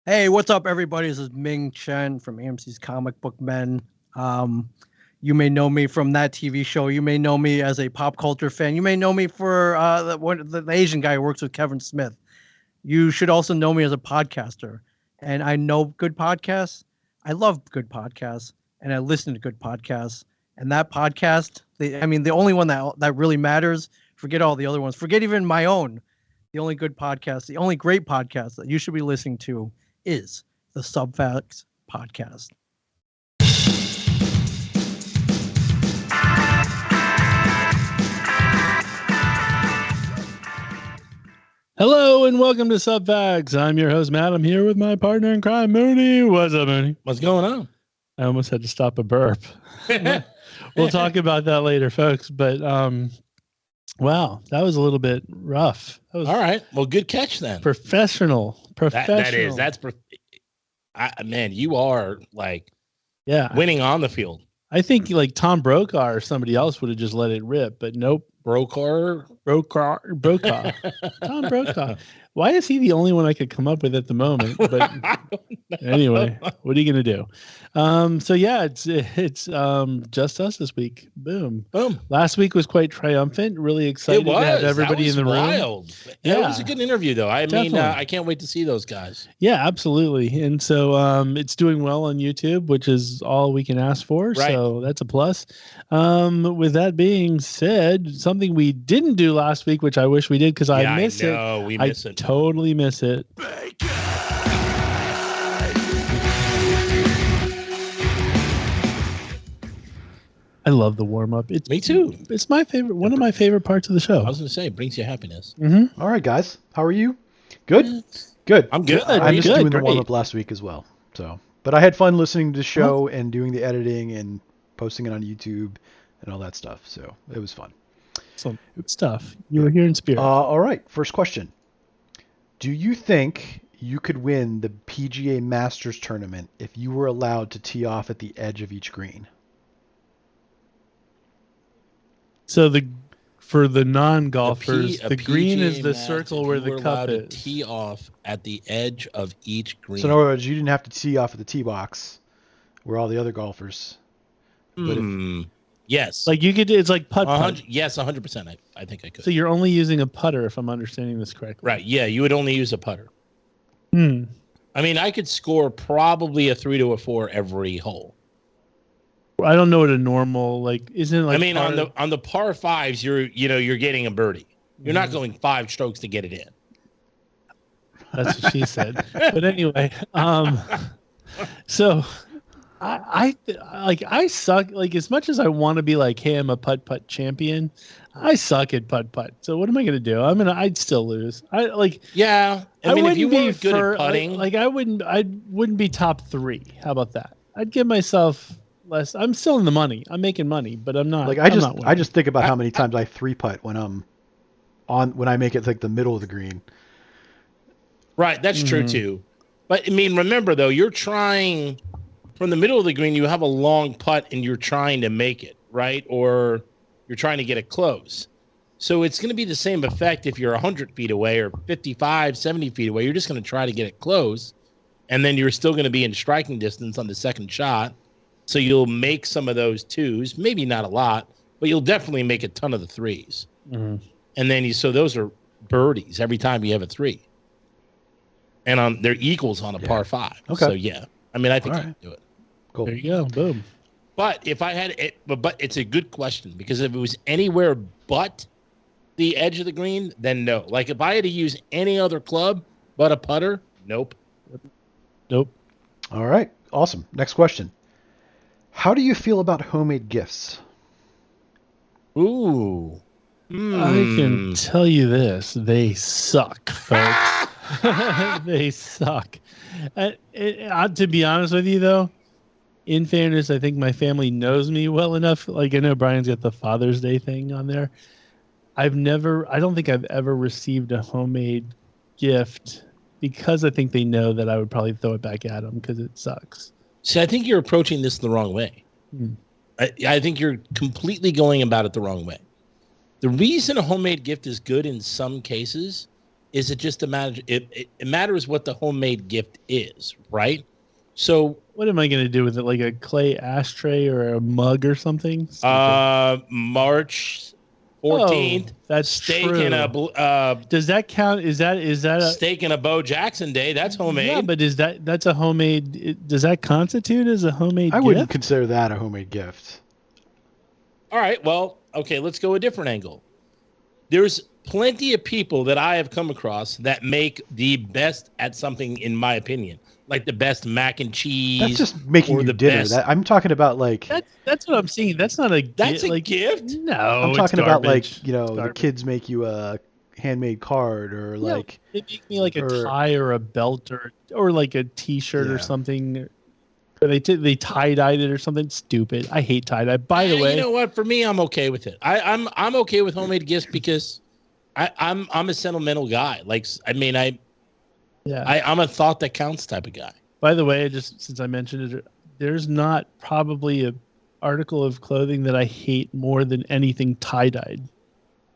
Hey, what's up, everybody? This is Ming Chen from AMC's Comic Book Men. You may know me from that TV show. You may know me as a pop culture fan. You may know me for the Asian guy who works with Kevin Smith. You should also know me as a podcaster. And I know good podcasts. I love good podcasts, and I listen to good podcasts. And that podcast, the only one that really matters. Forget all the other ones. Forget even my own. The only good podcast, the only great podcast that you should be listening to is the Subfacts podcast. Hello and welcome to Subfacts. I'm your host, Matt. I'm here with my partner in crime, Mooney. What's up, Mooney? What's going on? I almost had to stop a burp. We'll talk about that later, folks. But wow, that was a little bit rough. That was all right. Well, good catch then. Professional. That's man, you are like winning on the field. I think like Tom Brokaw or somebody else would have just let it rip, but nope. Brokaw. Tom Brokaw. Why is he the only one I could come up with at the moment? But anyway, what are you gonna do? So yeah, it's just us this week. Boom. Last week was quite triumphant. Really excited to have everybody in the room. Yeah, it was a good interview though. I mean, I can't wait to see those guys. Yeah, absolutely. And so it's doing well on YouTube, which is all we can ask for. Right. So that's a plus. With that being said, something we didn't do last week, which I wish we did because I miss it. We miss it. Totally miss it. I love the warm up. Me too. It's my favorite. One of my favorite parts of the show. I was going to say, it brings you happiness. Mm-hmm. All right, guys. How are you? Good. Good. I'm good. I missed doing the warm up last week as well. But I had fun listening to the show and doing the editing and posting it on YouTube and all that stuff. So it was fun. Some good stuff. You were here in spirit. All right. First question. Do you think you could win the PGA Masters tournament if you were allowed to tee off at the edge of each green? So for the non-golfers, the green is the circle where the cup is. Tee off at the edge of each green. So in other words, you didn't have to tee off at the tee box where all the other golfers. Yes. Like you could, it's like putt. Yes, 100%. I think I could. So you're only using a putter, if I'm understanding this correctly. Right. Yeah, you would only use a putter. I mean, I could score probably a 3 to a 4 every hole. I don't know what a normal isn't like. I mean, on the par fives, you're getting a birdie. You're not going 5 strokes to get it in. That's what she said. But anyway, so. I suck. Like as much as I want to be like, hey, I'm a putt champion, I suck at putt. So what am I gonna do? I'd still lose. I mean, if you weren't good at putting, I wouldn't be top 3. How about that? I'd give myself less. I'm still in the money. I'm making money, but I'm not. I just think about how many times I 3-putt when I make it like the middle of the green. Right, that's true too. But I mean, remember though, you're trying. From the middle of the green, you have a long putt and you're trying to make it, right? Or you're trying to get it close. So it's going to be the same effect if you're 100 feet away or 55, 70 feet away. You're just going to try to get it close. And then you're still going to be in striking distance on the second shot. So you'll make some of those 2s, maybe not a lot, but you'll definitely make a ton of the 3s. And then so those are birdies every time you have a 3. And they're equals on a par 5. Okay. So yeah, I mean, I think you can do it. Cool. There you go. Boom. But if I had it, but it's a good question because if it was anywhere but the edge of the green, then no. Like if I had to use any other club but a putter, nope. All right. Awesome. Next question. How do you feel about homemade gifts? Ooh. I can tell you this. They suck, folks. They suck. To be honest with you, though, in fairness, I think my family knows me well enough. Like I know Brian's got the Father's Day thing on there. I don't think I've ever received a homemade gift because I think they know that I would probably throw it back at them because it sucks. See, I think you're approaching this the wrong way. I think you're completely going about it the wrong way. The reason a homemade gift is good in some cases is it just a matter? It matters what the homemade gift is, right? So what am I going to do with it? Like a clay ashtray or a mug or something? March 14th. That's steak true. and a Does that count? Is that a steak and a Bo Jackson Day? That's homemade. Yeah, but that's a homemade? Does that constitute as a homemade? I gift? wouldn't consider that a homemade gift. All right. Well, okay. Let's go a different angle. There's plenty of people that I have come across that make the best at something, in my opinion, like the best mac and cheese. That's just making you dinner. I'm talking about like. That's what I'm saying. That's not a gift. That's a gift? No, I'm talking about garbage. like, the kids make you a handmade card or like. They make me like a tie or a belt or like a T-shirt or something. Or they tie-dyed it or something stupid. I hate tie-dye. By the way, you know what? For me, I'm okay with it. I'm okay with homemade gifts because I'm a sentimental guy. Like, I mean, I'm a thought that counts type of guy. By the way, just since I mentioned it, there's not probably an article of clothing that I hate more than anything tie-dyed.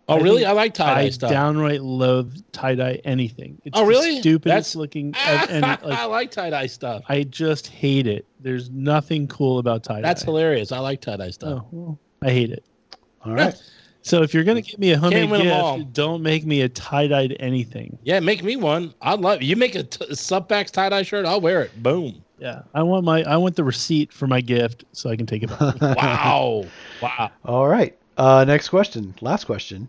Oh, really? I like tie-dye stuff. I downright loathe tie-dye anything. It's really? the stupidest looking. And I like tie-dye stuff. I just hate it. There's nothing cool about tie-dye. That's hilarious. I like tie-dye stuff. Oh, well, I hate it. All right. So if you're going to give me a homemade all. gift, don't make me a tie-dyed anything. Yeah, make me one. I'd love you make a Subfacts tie-dye shirt. I'll wear it. Boom. Yeah, I want the receipt for my gift so I can take it back. Wow. All right. Next question. Last question.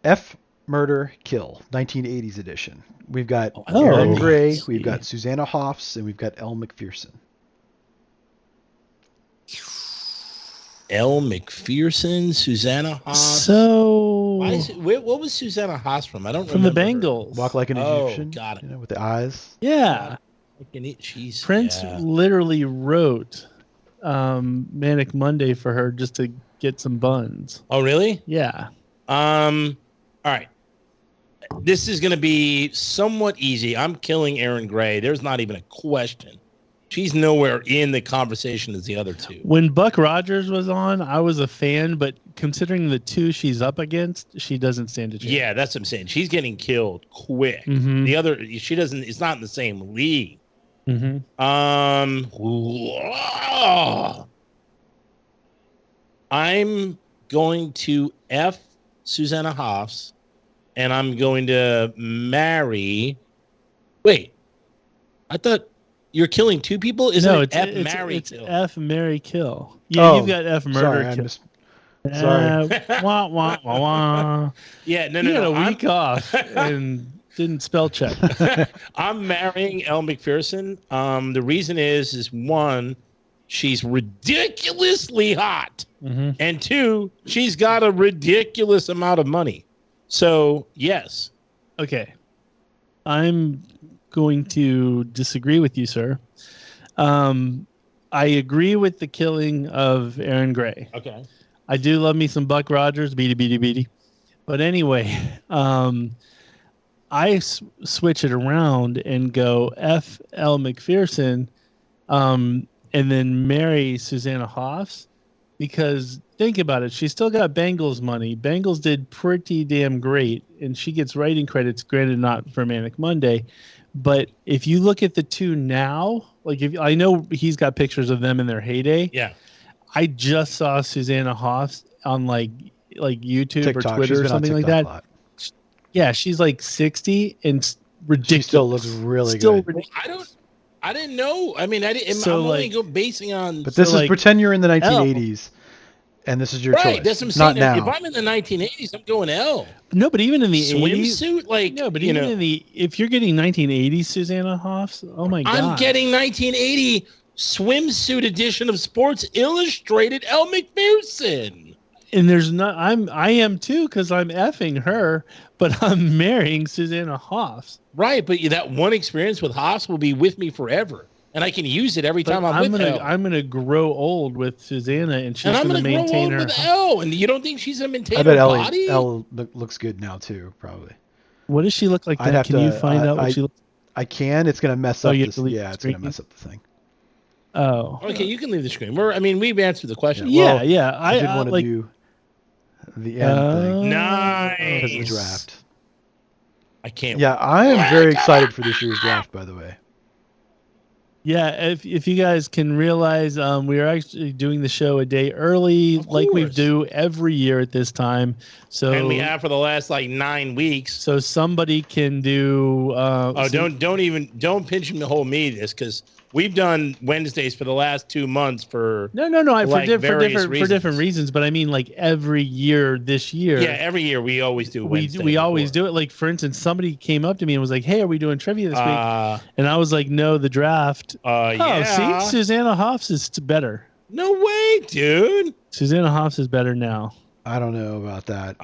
F Murder Kill 1980s edition. We've got Erin Gray, we've got Susanna Hoffs, and we've got Elle Macpherson. Elle Macpherson, Susanna Haas. So what was Susanna Haas from? I don't from remember. the Bengals. Walk Like an Egyptian. Got it. With the eyes. Yeah. Prince Yeah. literally wrote Manic Monday for her just to get some buns. Oh, really? Yeah. All right. This is going to be somewhat easy. I'm killing Erin Gray. There's not even a question. She's nowhere in the conversation as the other two. When Buck Rodgers was on, I was a fan, but considering the two she's up against, she doesn't stand a chance. Yeah, that's what I'm saying. She's getting killed quick. Mm-hmm. The other, she doesn't. It's not in the same league. Mm-hmm. I'm going to F Susanna Hoffs, and I'm going to marry. Wait, I thought you're killing two people. Isn't it F marry it's kill? F marry kill. Yeah, you've got F murder kill. Sorry. Wah, wah, wah, wah. Yeah, no. You had a week off and didn't spell check. I'm marrying Elle Macpherson. The reason is one, she's ridiculously hot, and two, she's got a ridiculous amount of money. So yes. Okay, I'm going to disagree with you, sir. I agree with the killing of Erin Gray. Okay. I do love me some Buck Rodgers, beady. But anyway, I switch it around and go F. Elle Macpherson, and then marry Susanna Hoffs, because think about it. She's still got Bengals money. Bengals did pretty damn great, and she gets writing credits, granted not for Manic Monday. But if you look at the two now, like I know he's got pictures of them in their heyday. Yeah. I just saw Susanna Hoffs on like YouTube TikTok. or Twitter or something like that. Yeah, she's like 60 and ridiculous. She still looks really good. I didn't know. I mean, I'm only basing on. But this is pretend you're in the 1980s, and this is your choice. Right, that's what I'm saying. Not now. If I'm in the 1980s, I'm going L. No, but even in the swimsuit, 80s, no, but even in the if you're getting 1980s Susanna Hoffs, oh my god, I'm getting 1980 swimsuit edition of Sports Illustrated Elle Macpherson. And there's not. I am too, because I'm effing her, but I'm marrying Susanna Hoffs. Right, but that one experience with Hoffs will be with me forever, and I can use it every time I'm with Elle. I'm gonna grow old with Susanna, and she's gonna maintain her. With Elle, and you don't think she's gonna maintain her body? Elle looks good now too, probably. What does she look like? Can you find out what she looks? I can. It's gonna mess up. It's gonna mess up the thing. Oh. Okay, you can leave the screen. We've answered the question. Yeah. I did want to do the end thing. Nice. Because of the draft. I can't. Yeah, I am very excited for this year's draft, by the way. Yeah, if you guys can realize, we are actually doing the show a day early, like we do every year at this time. So and we have for the last like 9 weeks. So somebody can do. Don't pinch and hold me this because we've done Wednesdays for the last 2 months for for different reasons. But I mean, like every year this year. Yeah, every year we always do Wednesday. We always do it. Like for instance, somebody came up to me and was like, "Hey, are we doing trivia this week?" And I was like, "No, the draft." Yeah. See, Susanna Hoffs is better. No way, dude. Susanna Hoffs is better now. I don't know about that.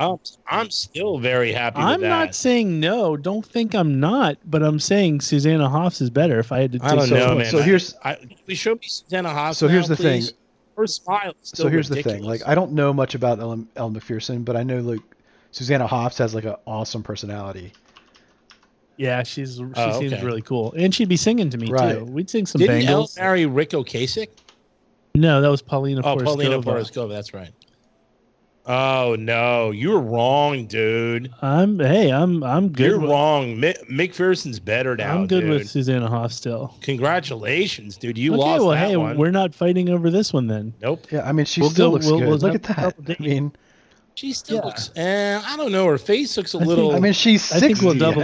I'm still very happy with that. I'm not saying no. Don't think I'm not, but I'm saying Susanna Hoffs is better. If I had to, I don't know, man. So we show me Susanna Hoffs. So here's the thing. Her smile. Is still so here's ridiculous. the thing. Like I don't know much about Elle McPherson, but I know like Susanna Hoffs has like an awesome personality. Yeah, she seems really cool, and she'd be singing to me too. We'd sing some Didn't Bangles. Elle marry Rick Ocasek? No, that was Paulina. Paulina Poroscova. That's right. Oh no, you were wrong, dude. I'm good. You're wrong. McPherson's better now. I'm good dude. with Susanna Hoffs still. Congratulations, dude. You lost that one. We're not fighting over this one then. Nope. Yeah, I mean she still looks good. Look at that. I mean, she still looks. I don't know. Her face looks a little. I mean, she's 60. I think we'll double.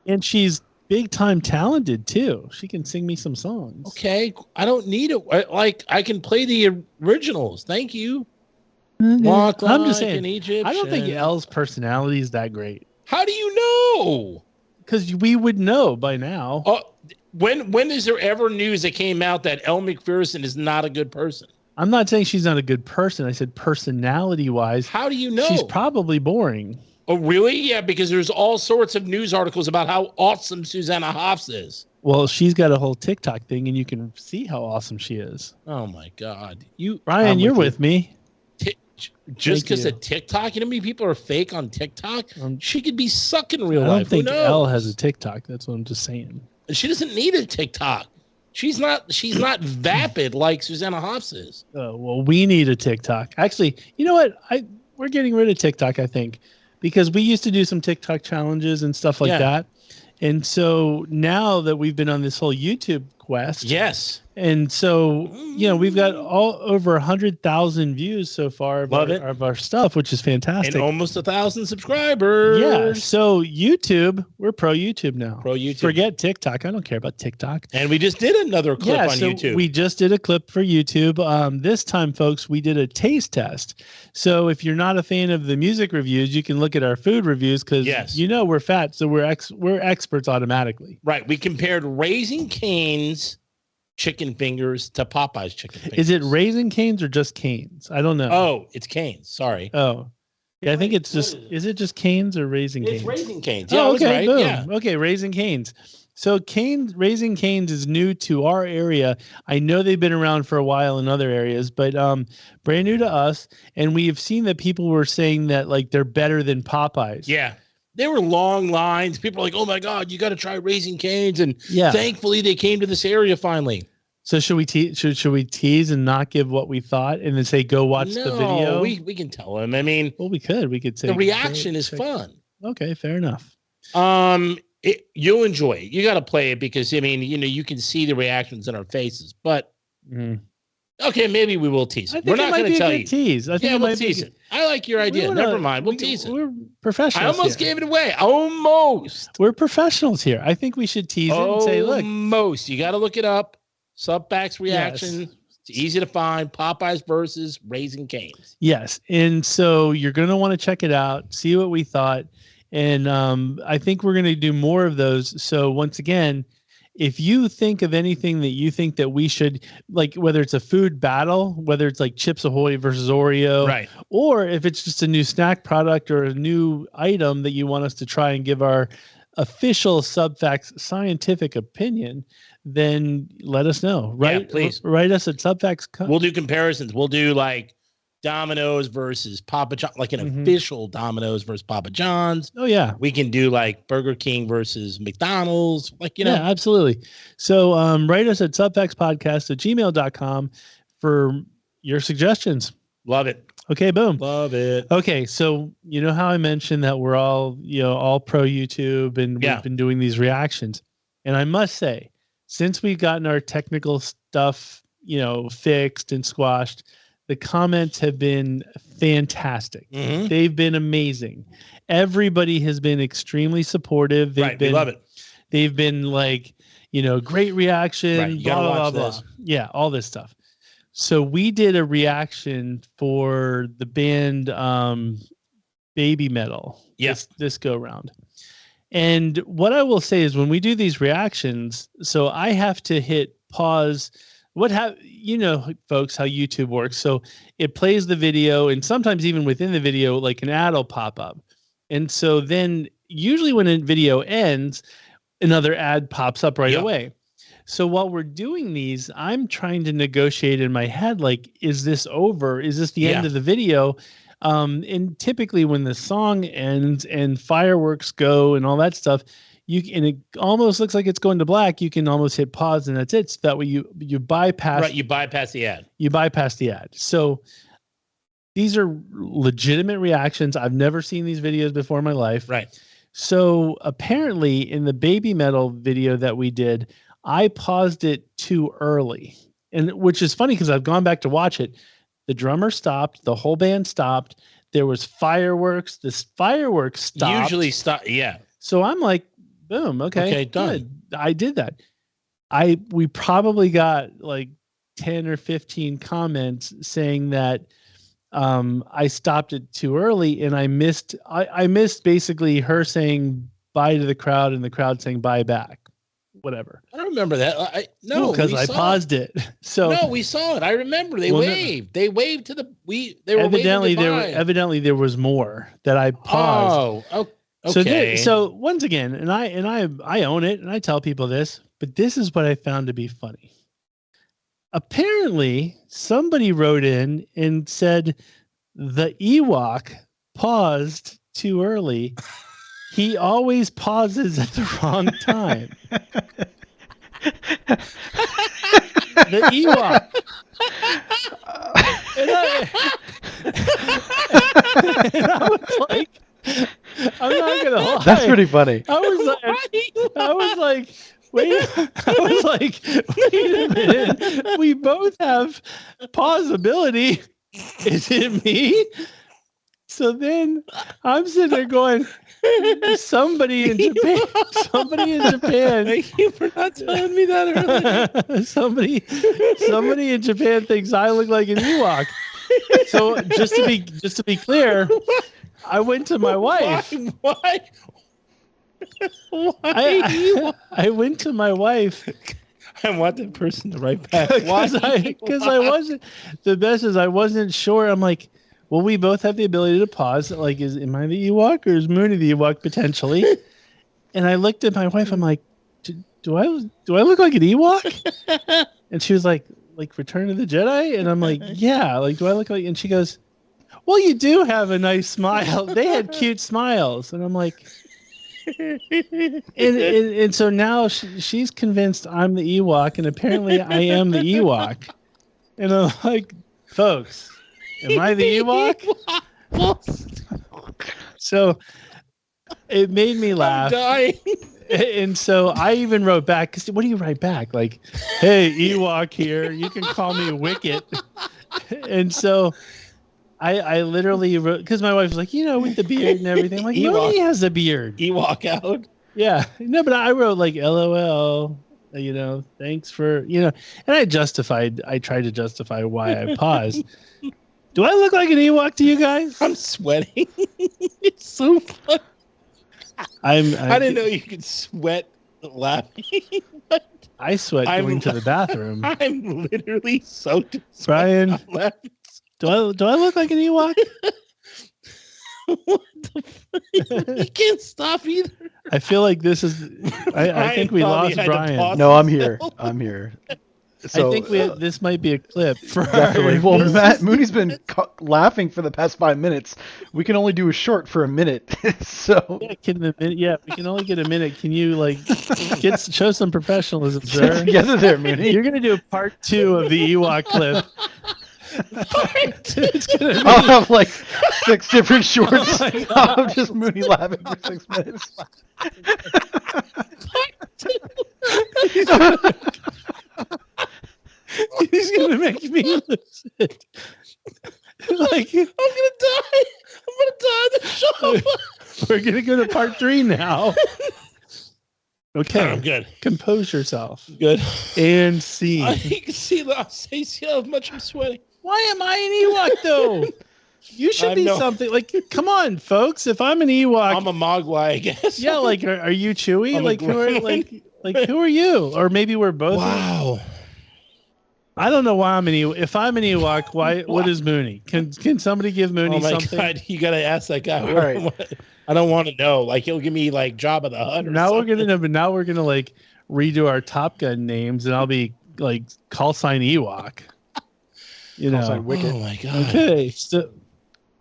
And she's big time talented too. She can sing me some songs. Okay, I don't need it. Like I can play the originals. Thank you. Walk I'm just saying. I don't think Elle's personality is that great. How do you know? Because we would know by now. When is there ever news that came out that Elle McPherson is not a good person? I'm not saying she's not a good person. I said personality-wise. How do you know? She's probably boring. Oh, really? Yeah, because there's all sorts of news articles about how awesome Susanna Hoffs is. Well, she's got a whole TikTok thing, and you can see how awesome she is. Oh, my God. Ryan, you're with me. Just because of TikTok? You know how many people are fake on TikTok? She could be sucking real life. I don't think Elle has a TikTok. That's what I'm just saying. She doesn't need a TikTok. She's not vapid like Susanna Hoffs is. Well, we need a TikTok. Actually, you know what? We're getting rid of TikTok, I think, because we used to do some TikTok challenges and stuff like that. And so now that we've been on this whole YouTube quest. Yes. And so, we've got over 100,000 views so far of our stuff, which is fantastic. And almost 1,000 subscribers. Yeah. So YouTube, we're pro YouTube now. Pro YouTube. Forget TikTok. I don't care about TikTok. And we just did another clip on YouTube. We just did a clip for YouTube. This time, folks, we did a taste test. So if you're not a fan of the music reviews, you can look at our food reviews because we're fat, so we're experts automatically. Right. We compared Raising Cane's chicken fingers to Popeyes chicken fingers. Is it Raising Cane's or just Cane's? I don't know. Oh, it's Cane's. Sorry. Oh. Yeah, I think it's just is it just Cane's or Raising Cane's? It's Raising Cane's. Yeah, okay, right. Boom. Yeah. Okay, Raising Cane's. So Raising Cane's is new to our area. I know they've been around for a while in other areas, but brand new to us. And we have seen that people were saying that like they're better than Popeyes. Yeah. There were long lines. People were like, oh my God, you got to try Raising Cane's. And thankfully they came to this area finally. So should we tease and not give what we thought and then say, go watch the video? We can tell them. I mean, well, we could say the reaction is fun. Okay, fair enough. You'll enjoy it. You got to play it because I mean, you can see the reactions in our faces, but okay, maybe we will tease it. We're not going to tell you. Tease. I think we'll tease it. I like your idea. Never mind. We'll tease it. We're professionals. I almost gave it away. Almost. We're professionals here. I think we should tease it and say, look. Almost. You got to look it up. Subfacts reaction. Yes. It's easy to find. Popeyes versus Raising Cane's. Yes. And so you're going to want to check it out, see what we thought. And I think we're going to do more of those. So once again, if you think of anything that you think that we should, like whether it's a food battle, whether it's like Chips Ahoy versus Oreo, right, or if it's just a new snack product or a new item that you want us to try and give our official Subfacts scientific opinion, then let us know. Right? Yeah, please. Write us at Subfacts. We'll do comparisons. We'll do like Domino's versus Papa John, like an official Domino's versus Papa John's. Oh yeah. We can do like Burger King versus McDonald's. Like, Yeah, absolutely. So write us at subfactspodcast@gmail.com for your suggestions. Love it. Okay, boom. Love it. Okay, so you know how I mentioned that we're all, all pro YouTube and we've been doing these reactions. And I must say, since we've gotten our technical stuff, fixed and squashed, the comments have been fantastic. Mm-hmm. They've been amazing. Everybody has been extremely supportive. We love it. They've been like, great reaction, right. You gotta watch this. Yeah, all this stuff. So we did a reaction for the band Baby Metal this go round. And what I will say is when we do these reactions, so I have to hit pause. Folks, how YouTube works. So it plays the video, and sometimes even within the video, like an ad will pop up. And so then usually when a video ends, another ad pops up right away. So while we're doing these, I'm trying to negotiate in my head, like, is this over? Is this the end of the video? And typically when the song ends and fireworks go and all that stuff, and it almost looks like it's going to black, you can almost hit pause and that's it. So that way you bypass. Right, you bypass the ad. You bypass the ad. So these are legitimate reactions. I've never seen these videos before in my life. Right. So apparently in the Baby Metal video that we did, I paused it too early, and which is funny because I've gone back to watch it. The drummer stopped. The whole band stopped. There was fireworks. This fireworks stopped. Usually stop. Yeah. So I'm like, boom. Okay, done. Good. I did that. We probably got like 10 or 15 comments saying that I stopped it too early, and I missed basically her saying bye to the crowd and the crowd saying bye back. Whatever. I don't remember that. No, because I paused it. So no, we saw it. I remember they waved. They waved to the They were evidently there was more that I paused. Oh, okay. So once again, and I own it, and I tell people this, but this is what I found to be funny. Apparently, somebody wrote in and said the Ewok paused too early. He always pauses at the wrong time. The Ewok. And I was like, I'm not gonna lie. That's pretty funny. I was like, wait a minute. We both have pausability. Is it me? So then I'm sitting there going, somebody in Japan. Thank you for not telling me that earlier. somebody in Japan thinks I look like an Ewok. So just to be clear, I went to my wife. Why? I went to my wife. I want that person to write back. Because I wasn't. The best is I wasn't sure. I'm like, well, we both have the ability to pause. Like, am I the Ewok or is Mooney the Ewok potentially? And I looked at my wife. I'm like, do I look like an Ewok? And she was like Return of the Jedi. And I'm like, yeah. Like, do I look like? And she goes, well, you do have a nice smile. They had cute smiles. And I'm like, and so now she's convinced I'm the Ewok, and apparently I am the Ewok. And I'm like, folks. Am I the Ewok? So it made me laugh. I'm dying. And so I even wrote back, because what do you write back? Like, hey, Ewok here. You can call me Wicket. And so I literally wrote, because my wife was like, with the beard and everything. I'm like, Mooney has a beard. Ewok out. Yeah. No, but I wrote like, LOL. Thanks for, and I tried to justify why I paused. Do I look like an Ewok to you guys? I'm sweating. It's so fun. I didn't know you could sweat laughing. I sweat going to the bathroom. I'm literally soaked in sweat. Brian, do I look like an Ewok? What the fuck? You can't stop either. I feel like this is. I think we lost Brian. No, I'm here. So, I think this might be a clip for definitely. Well, Mooney's been laughing for the past 5 minutes. We can only do a short for a minute. So we can only get a minute. Can you show some professionalism, sir? Get together there, Mooney. You're gonna do a part 2 of the Ewok clip. It's gonna be, I'll have like 6 different shorts of just Mooney laughing for 6 minutes. he's gonna make me lose it. Like, I'm gonna die. I'm gonna die on the show. we're gonna go to part 3 now. Okay, I'm good. Compose yourself. Good. And scene. You can see how much I'm sweating. Why am I an Ewok though? You should be something like. Come on, folks. If I'm an Ewok, I'm a Mogwai, I guess. yeah. Like, are you Chewie? I'm Like, who are who are you? Or maybe we're both. Wow. I don't know why I'm an Ewok. If I'm an Ewok, why? What is Mooney? Can somebody give Mooney something? God, you gotta ask that guy. All right. I don't want to know. Like, he'll give me like Jabba the Hutt. Now we're gonna like redo our Top Gun names, and I'll be like call sign Ewok. You know. Wicket. Oh my God. Okay. So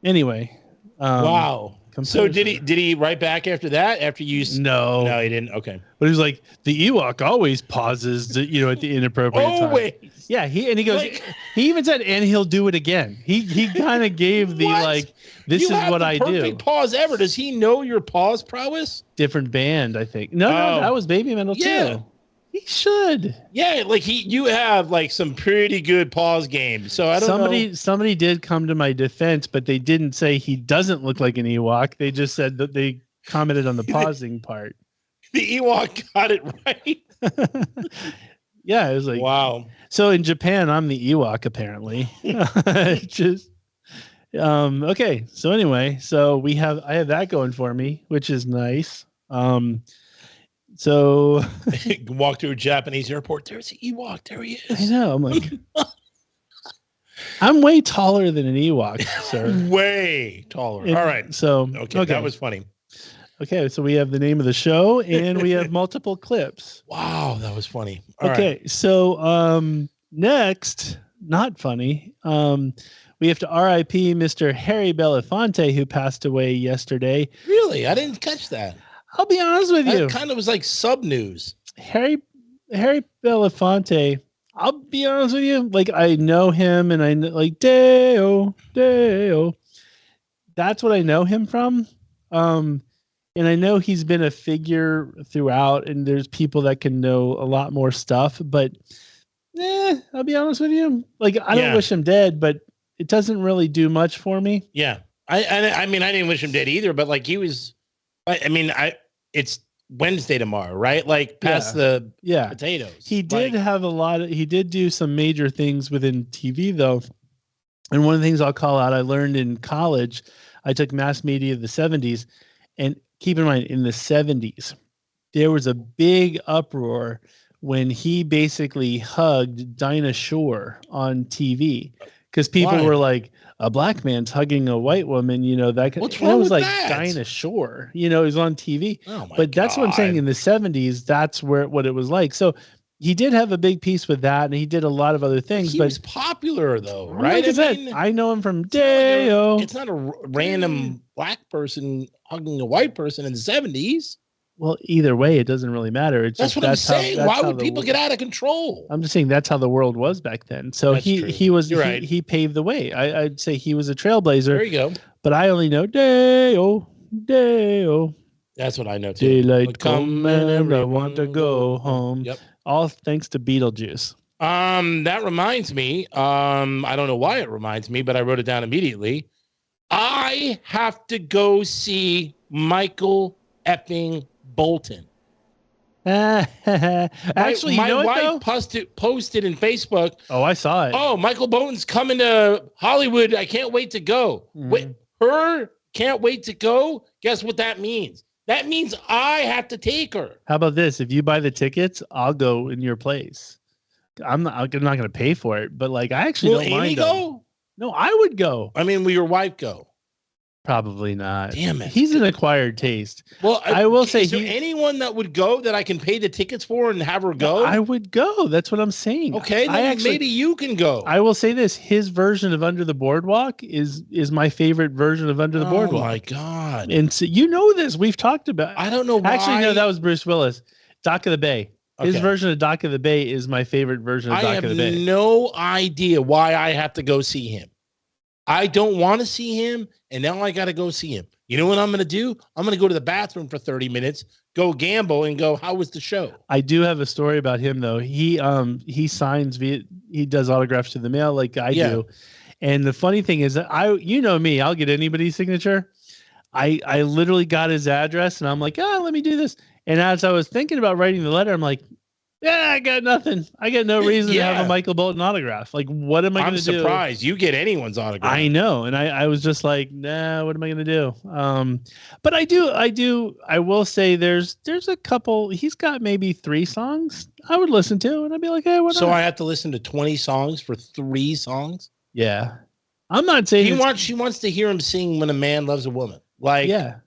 anyway. Wow. So did he write back after that? After you? No, he didn't. Okay. But he was like, the Ewok always pauses, at the inappropriate time. Always. Yeah, he goes. Like, he even said, and he'll do it again. He kind of gave the What? like, this you is have what the I do. Perfect pause ever. Does he know your pause prowess? Different band, I think. No, Oh. that was Baby Metal Yeah. too. He should. Yeah, like you have like some pretty good pause games. So I don't know. Somebody did come to my defense, but they didn't say he doesn't look like an Ewok. They just said that they commented on the pausing part. The Ewok got it right. Yeah, it was like, wow. So in Japan, I'm the Ewok apparently. Just okay. So anyway, I have that going for me, which is nice. So Walk through a Japanese airport. There's an Ewok. There he is. I know. I'm like, I'm way taller than an Ewok, sir. Way taller. All right. So okay, that was funny. Okay, so we have the name of the show and we have multiple clips. Wow, that was funny. All okay, right. so next, not funny. We have to RIP Mr. Harry Belafonte, who passed away yesterday. Really? I didn't catch that. I'll be honest with you. It kind of was like sub news. Harry Belafonte, I'll be honest with you. Like, I know him and I know, like, Deo. That's what I know him from. And I know he's been a figure throughout, and there's people that can know a lot more stuff, but I'll be honest with you. Like, I don't wish him dead, but it doesn't really do much for me. Yeah. I mean, I didn't wish him dead either, but like he was, it's Wednesday tomorrow, right? Like past the potatoes. He did have he did do some major things within TV though. And one of the things I'll call out, I learned in college, I took mass media of the 70s, and keep in mind, in the 70s, there was a big uproar when he basically hugged Dinah Shore on TV, because people were like, a black man's hugging a white woman, that what's wrong was with like that? Dinah Shore, it was on TV. Oh my but that's what I'm saying. In the 70s, that's what it was like. So he did have a big piece with that, and he did a lot of other things. He was popular though, right? I know him from Deo. It's not a random black person hugging a white person in the 70s. Well, either way, it doesn't really matter. It's that's just, what I'm saying. Why would people get out of control? I'm just saying that's how the world was back then. So he paved the way. I'd say he was a trailblazer. There you go. But I only know Deo. That's what I know too. Daylight come and I want to go home. Yep. All thanks to Beetlejuice. That reminds me. I don't know why it reminds me, but I wrote it down immediately. I have to go see Michael effing Bolton. Actually, my wife posted in Facebook. Oh, I saw it. Oh, Michael Bolton's coming to Hollywood. I can't wait to go. Wait, can't wait to go. Guess what that means? That means I have to take her. How about this? If you buy the tickets, I'll go in your place. I'm not going to pay for it, but like I actually don't mind. Will Amy go? No, I would go. I mean, will your wife go? Probably not. Damn it. He's an acquired taste. Well, I will say, is there anyone that would go that I can pay the tickets for and have her go? I would go. That's what I'm saying. Okay, then maybe you can go. I will say this: his version of Under the Boardwalk is my favorite version of Under the Boardwalk. Oh my god! And so, this, we've talked about. I don't know why. Actually, no, that was Bruce Willis. Dock of the Bay. His version of Dock of the Bay is my favorite version of Dock of the Bay. I have no idea why I have to go see him. I don't want to see him, and now I got to go see him. You know what I'm going to do? I'm going to go to the bathroom for 30 minutes, go gamble, and go, how was the show? I do have a story about him, though. He signs he does autographs to the mail like I do. And the funny thing is that you know me, I'll get anybody's signature. I literally got his address, and I'm like, let me do this. And as I was thinking about writing the letter, I'm like, I got nothing. I got no reason to have a Michael Bolton autograph. Like, what am I going to do? I'm surprised you get anyone's autograph. I know. And I was just like, nah, what am I going to do? But I will say there's a couple, he's got maybe 3 songs I would listen to. And I'd be like, hey, what? So I have to listen to 20 songs for 3 songs? Yeah. I'm not saying she wants to hear him sing When a Man Loves a Woman. Like, yeah.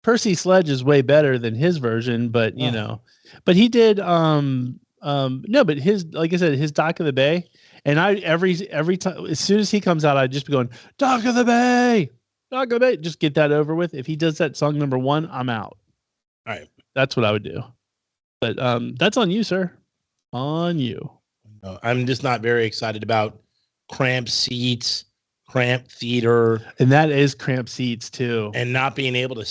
Percy Sledge is way better than his version, but you know, but he did no, but his, like I said, his Dock of the Bay, and I every time as soon as he comes out, I'd just be going, Dock of the Bay, just get that over with. If he does that song number 1, I'm out. All right. That's what I would do. But that's on you, sir. On you. No, I'm just not very excited about cramped seats, cramped theater, and that is cramped seats too, and not being able to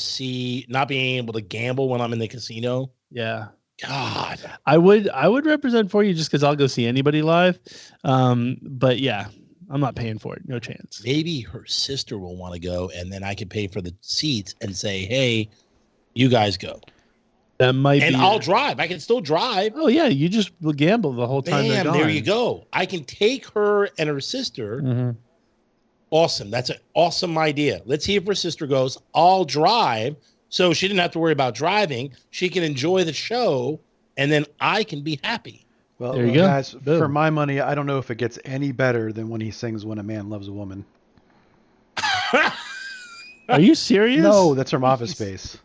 gamble when I'm in the casino. Yeah, God, I would represent for you just because I'll go see anybody live. But yeah, I'm not paying for it. No chance. Maybe her sister will want to go, and then I can pay for the seats and say, hey, you guys go. That might and be. I'll drive. I can still drive. Oh yeah, you just will gamble the whole time. Bam, there you go. I can take her and her sister. Mm-hmm. Awesome. That's an awesome idea. Let's see if her sister goes. I'll drive. So she didn't have to worry about driving. She can enjoy the show, and then I can be happy. Well, there you go. Guys, for my money, I don't know if it gets any better than when he sings When a Man Loves a Woman. Are you serious? No, that's from Office Space.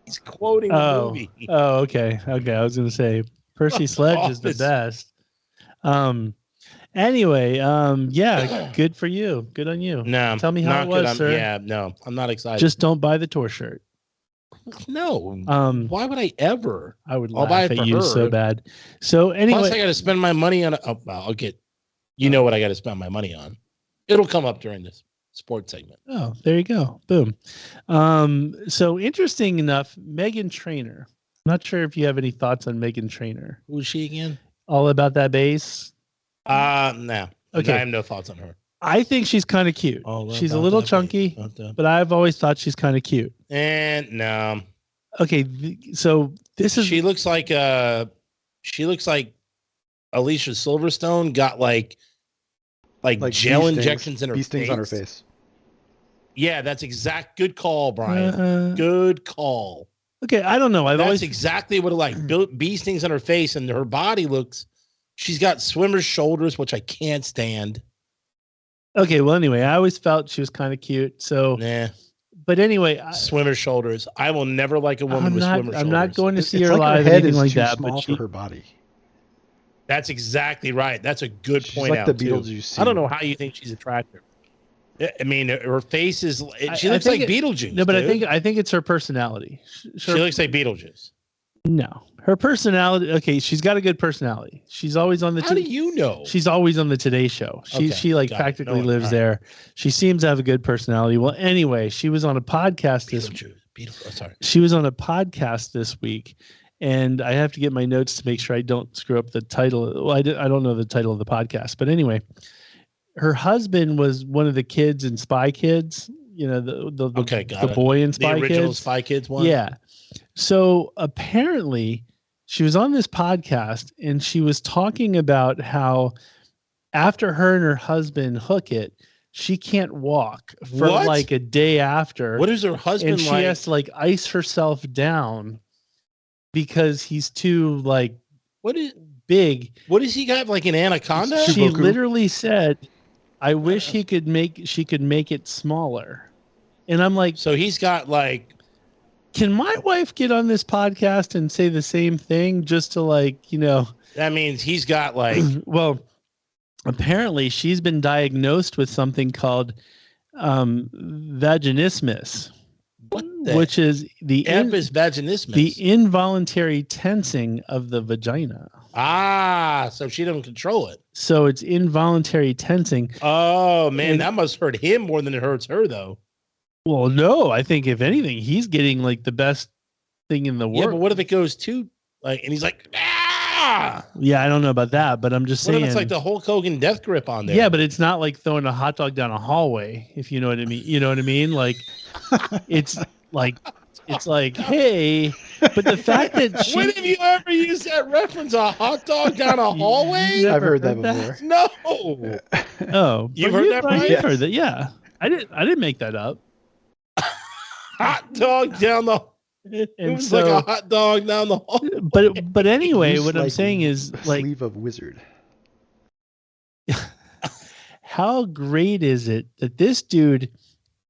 He's quoting the movie. Oh, okay. Okay. I was going to say Percy Sledge is the best. Anyway, yeah, good for you. Good on you. No, tell me how it was, sir. Yeah, no, I'm not excited. Just don't buy the tour shirt. No. Why would I ever? I would I'll laugh buy it at for you her. so bad. So anyway, plus I got to spend my money on. I'll get. You know what I got to spend my money on? It'll come up during this sports segment. Oh, there you go. Boom. So interesting enough, Meghan Trainor. I'm not sure if you have any thoughts on Meghan Trainor. Who's she again? All about that bass. No. Okay. I have no thoughts on her. I think she's kind of cute. She's a little chunky, but I've always thought she's kind of cute. And no. Okay, so this is. She looks like Alicia Silverstone got like gel injections in her face. Bee stings on her face. Yeah, that's good call, Brian. Good call. Okay, I don't know. That's exactly what it like. Bee stings on her face, and her body looks. She's got swimmer's shoulders, which I can't stand. Okay, well, anyway, I always felt she was kind of cute. So, nah. But anyway, swimmer's shoulders. I will never like a woman with swimmer's shoulders. I'm not going to see her like live or anything like too that. Small but for her body. That's exactly right. That's a good She's point. like out the too. Beetlejuice. I don't know how you think she's attractive. I mean, her face is. She looks like Beetlejuice. No, but dude. I think it's her personality. She looks like Beetlejuice. No, her personality. Okay, she's got a good personality. She's always on the. How do you know? She's always on the Today Show. She like practically lives there. She seems to have a good personality. Well, anyway, she was on a podcast She was on a podcast this week, and I have to get my notes to make sure I don't screw up the title. Well, I don't know the title of the podcast, but anyway, her husband was one of the kids in Spy Kids. You know, the boy in Spy Kids. The original Spy Kids one? Yeah. So apparently she was on this podcast and she was talking about how after her and her husband hook it, she can't walk for like a day after. What is her husband and she has to like ice herself down because he's too like big. What does he got, like an anaconda? She literally said, I wish she could make it smaller. And I'm like, so he's got like, can my wife get on this podcast and say the same thing just to like, you know, that means he's got like, well, apparently she's been diagnosed with something called vaginismus. What the which is the F vaginismus? the involuntary tensing of the vagina. So she doesn't control it. So it's involuntary tensing. Oh man, that must hurt him more than it hurts her, though. Well, no, I think if anything, he's getting like the best thing in the world. Yeah, but what if it goes to like, and he's like, ah? Yeah, I don't know about that, but I'm just saying. What if it's like the Hulk Hogan death grip on there? Yeah, but it's not like throwing a hot dog down a hallway, if you know what I mean. You know what I mean? Like, it's like, hey, but the fact that when have you ever used that reference? A hot dog down a hallway? I've heard that before. No. Oh, You've heard that, Brian? You've heard that, yeah. I didn't make that up. Hot dog down the. It was like a hot dog down the hall. But anyway, what I'm saying is like sleeve of wizard. How great is it that this dude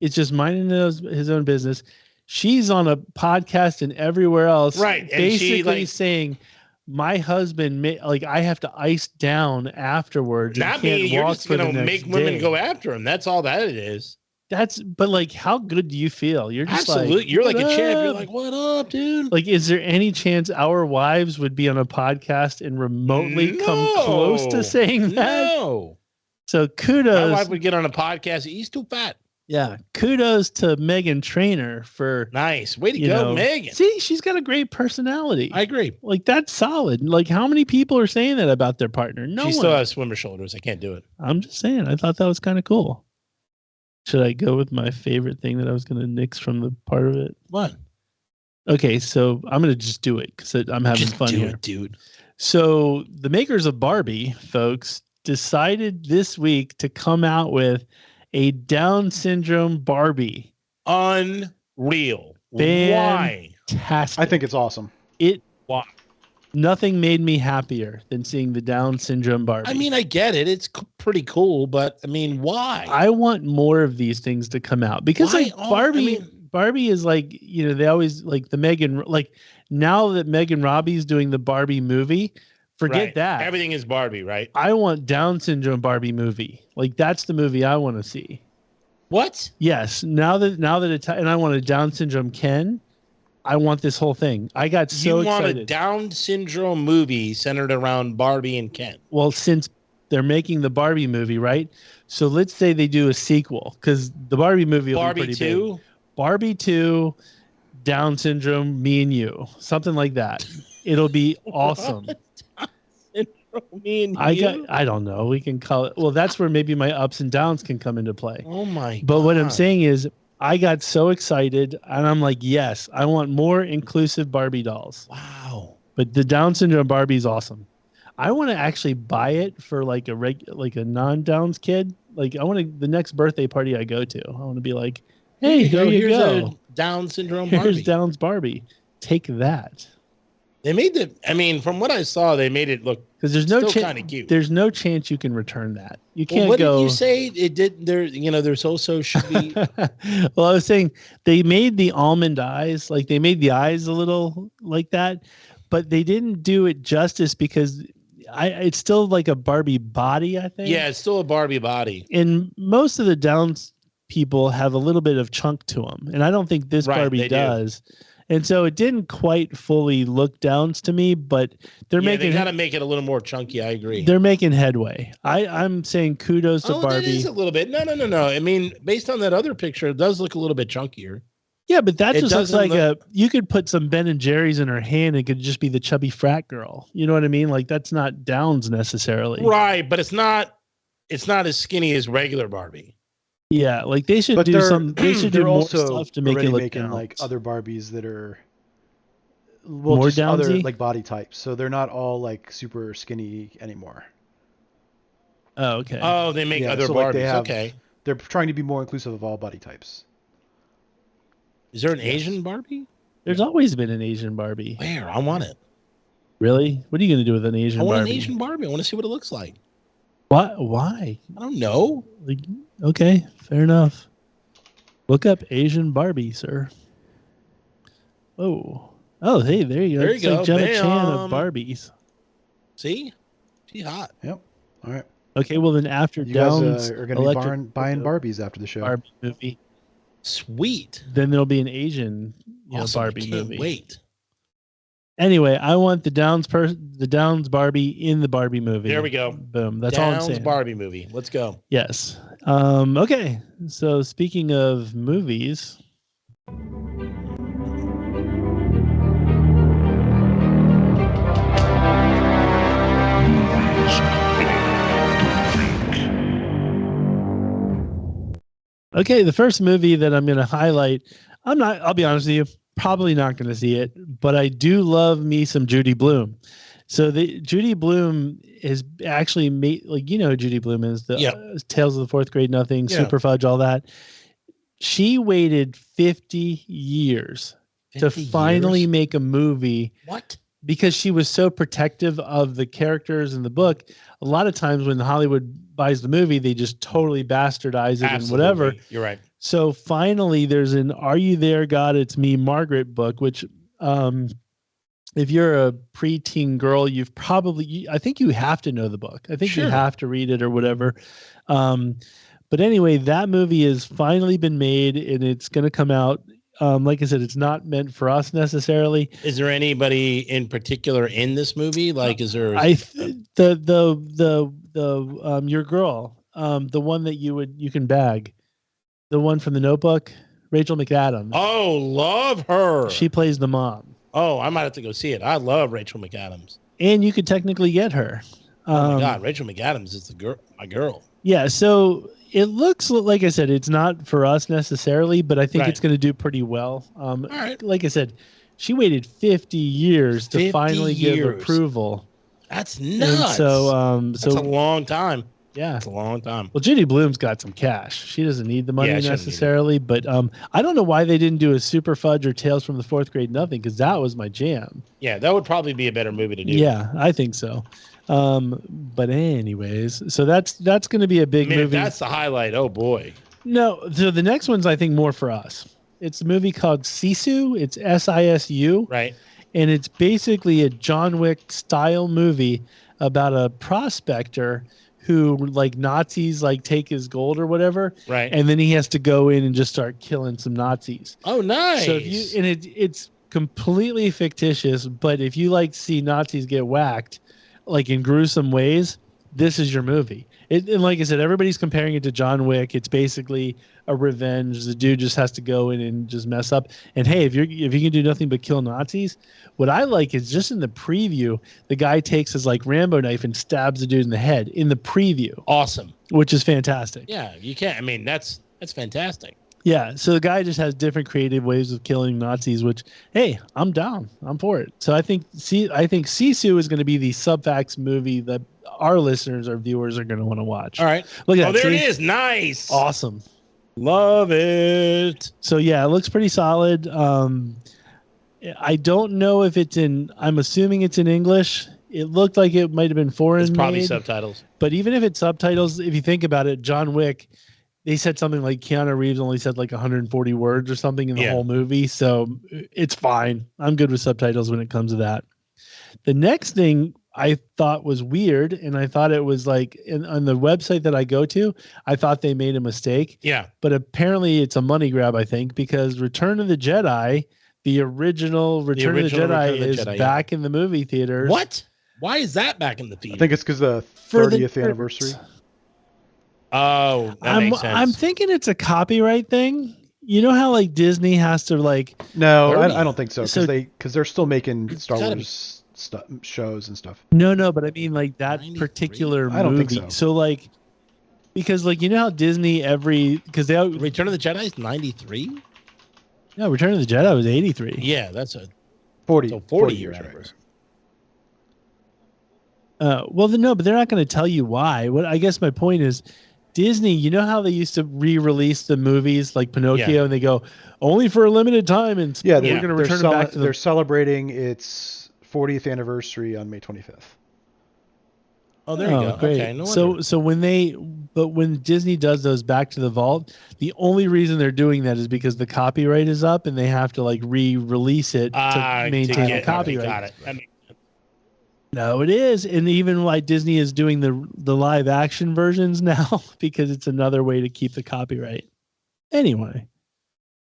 is just minding his own business? She's on a podcast and everywhere else, right? And basically saying, "My husband, I have to ice down afterwards." Not me. You're just gonna make women go after him. That's all that it is. But like, how good do you feel? You're just absolutely. You're like a champ. You're like, what up, dude? Like, is there any chance our wives would be on a podcast and remotely come close to saying that? No. So kudos. My wife would get on a podcast. He's too fat. Yeah. Kudos to Megan Trainor for nice. Way to go, Megan. See, she's got a great personality. I agree. Like, that's solid. Like, how many people are saying that about their partner? No one. She still has swimmer shoulders. I can't do it. I'm just saying. I thought that was kind of cool. Should I go with my favorite thing that I was going to nix from the part of it? What? Okay, so I'm going to just do it because I'm having fun here. It, dude. So the makers of Barbie, folks, decided this week to come out with a Down syndrome Barbie. Unreal. Why? Fantastic. I think it's awesome. Why? Nothing made me happier than seeing the Down syndrome Barbie. I mean, I get it. It's pretty cool, but I mean, why? I want more of these things to come out because like Barbie is like, they always like the Megan, like now that Megan Robbie's doing the Barbie movie, forget that. Everything is Barbie, right? I want Down syndrome Barbie movie. Like that's the movie I want to see. What? Yes. Now that and I want a Down syndrome Ken. I want this whole thing. I got so excited. You want a Down syndrome movie centered around Barbie and Ken. Well, since they're making the Barbie movie, right? So let's say they do a sequel because the Barbie movie will be pretty 2? Big. Barbie 2, Down syndrome, me and you. Something like that. It'll be awesome. Down syndrome, me and you? I don't know. We can call it. Well, that's where maybe my ups and downs can come into play. Oh, my God. But what I'm saying is, I got so excited, and I'm like, yes, I want more inclusive Barbie dolls. Wow. But the Down syndrome Barbie is awesome. I want to actually buy it for like a non-Downs kid. Like I want to the next birthday party I go to. I want to be like, hey, here's a Down syndrome Barbie. Here's Down's Barbie. Take that. They made from what I saw, they made it look because there's no kind of cute. There's no chance you can return that. You can't what go. Did you say it did? There's also should be. Well, I was saying they made the almond eyes, like they made the eyes a little like that, but they didn't do it justice because it's still like a Barbie body. I think. Yeah, it's still a Barbie body. And most of the Downs people have a little bit of chunk to them, and I don't think this Barbie does. And so it didn't quite fully look Downs to me, but they got to make it a little more chunky. I agree. They're making headway. I'm saying kudos to Barbie. It is a little bit. No. I mean, based on that other picture, it does look a little bit chunkier. Yeah, but that just looks like you could put some Ben and Jerry's in her hand. It could just be the chubby frat girl. You know what I mean? Like that's not Downs necessarily. Right, but it's not as skinny as regular Barbie. Yeah, like they should do some. They should do more stuff to make it look making like other Barbies that are more just Downsy? Other like body types, so they're not all like super skinny anymore. Oh, okay. Oh, they make other Barbies. Okay, they're trying to be more inclusive of all body types. Is there an Asian Barbie? There's always been an Asian Barbie. Where? I want it. Really? What are you going to do with an Asian Barbie? I want an Asian Barbie. I want to see what it looks like. What? Why? I don't know. Like, okay, fair enough. Look up Asian Barbie, sir. Oh, hey, there you go. There you go. Like Jenna Chan of Barbies. See? She's hot. Yep. All right. Okay, well then after you Downs guys are going to be buying Barbies after the show. Barbie movie. Sweet. Then there'll be an Asian Awesome. Barbie I can't movie. Wait. Anyway, I want the Downs Barbie in the Barbie movie. There we go. Boom. That's all I'm Downs saying. Barbie movie. Let's go. Yes. Okay. So speaking of movies. Okay, the first movie that I'm going to highlight, I'll be honest with you, probably not going to see it, but I do love me some Judy Blume. So Judy Blume is actually made, who Judy Blume is, the Tales of the Fourth Grade Nothing, Super Fudge, all that. She waited 50 years to finally make a movie. What? Because she was so protective of the characters in the book. A lot of times when Hollywood buys the movie, they just totally bastardize it and whatever. You're right. So finally, there's an Are You There, God? It's Me, Margaret book, which if you're a preteen girl, I think you have to know the book. I think you have to read it or whatever. But anyway, that movie has finally been made and it's going to come out. Like I said, it's not meant for us necessarily. Is there anybody in particular in this movie? Like, is there your girl, the one that you can bag, the one from The Notebook, Rachel McAdams. Oh, love her. She plays the mom. Oh, I might have to go see it. I love Rachel McAdams. And you could technically get her. Oh my God, Rachel McAdams is my girl. Yeah, so it looks like I said, it's not for us necessarily, but I think it's going to do pretty well. All right. Like I said, she waited 50 years to finally give approval. That's nuts. And that's a long time. Yeah, it's a long time. Well, Judy Blume's got some cash. She doesn't need the money necessarily, but I don't know why they didn't do a Super Fudge or Tales from the Fourth Grade Nothing, because that was my jam. Yeah, that would probably be a better movie to do. Yeah, I think so. But anyways, so that's going to be a big movie. If that's the highlight, oh boy. No, so the next one's I think more for us. It's a movie called Sisu. It's Sisu. Right. And it's basically a John Wick style movie about a prospector who Nazis take his gold or whatever. Right. And then he has to go in and just start killing some Nazis. Oh, nice. So it's completely fictitious, but if you see Nazis get whacked in gruesome ways, this is your movie. And like I said, everybody's comparing it to John Wick. It's basically a revenge. The dude just has to go in and just mess up. And hey, if you can do nothing but kill Nazis, what I like is just in the preview, the guy takes his Rambo knife and stabs the dude in the head in the preview. Awesome. Which is fantastic. Yeah, you can't. I mean, that's fantastic. Yeah, so the guy just has different creative ways of killing Nazis, which, hey, I'm down. I'm for it. So I think Sisu is going to be the Subfacts movie that our listeners, our viewers are going to want to watch. All right. Look at that. There it is. Nice. Awesome. Love it. So, yeah, it looks pretty solid. I don't know if I'm assuming it's in English. It looked like it might have been foreign. It's probably made, subtitles. But even if it's subtitles, if you think about it, John Wick, they said something like Keanu Reeves only said 140 words or something in the whole movie. So it's fine. I'm good with subtitles when it comes to that. The next thing I thought was weird, and I thought it was on the website that I go to, I thought they made a mistake. Yeah. But apparently it's a money grab, I think, because Return of the Jedi, the original Return of the Jedi is back in the movie theaters. What? Why is that back in the theater? I think it's because the 30th anniversary. Oh, that makes sense. I'm thinking it's a copyright thing. You know how Disney has to No, I don't think so, because they're still making Star Wars shows and stuff. No, but I mean that 93? Particular movie. I don't think so. So because you know how Disney because they Return of the Jedi is 93. No, Return of the Jedi was 83. Yeah, that's a 40 year anniversary. Well, no, but they're not going to tell you why. What I guess my point is, Disney, you know how they used to re-release the movies like Pinocchio, and they go only for a limited time, and we're going to return it back to They're celebrating its 40th anniversary on May 25th. Oh, there you go. Great. Okay, no so when Disney does those back to the vault, the only reason they're doing that is because the copyright is up, and they have to re-release it to maintain the copyright. Got it. That makes sense. No, it is. And even why Disney is doing the live action versions now, because it's another way to keep the copyright. Anyway,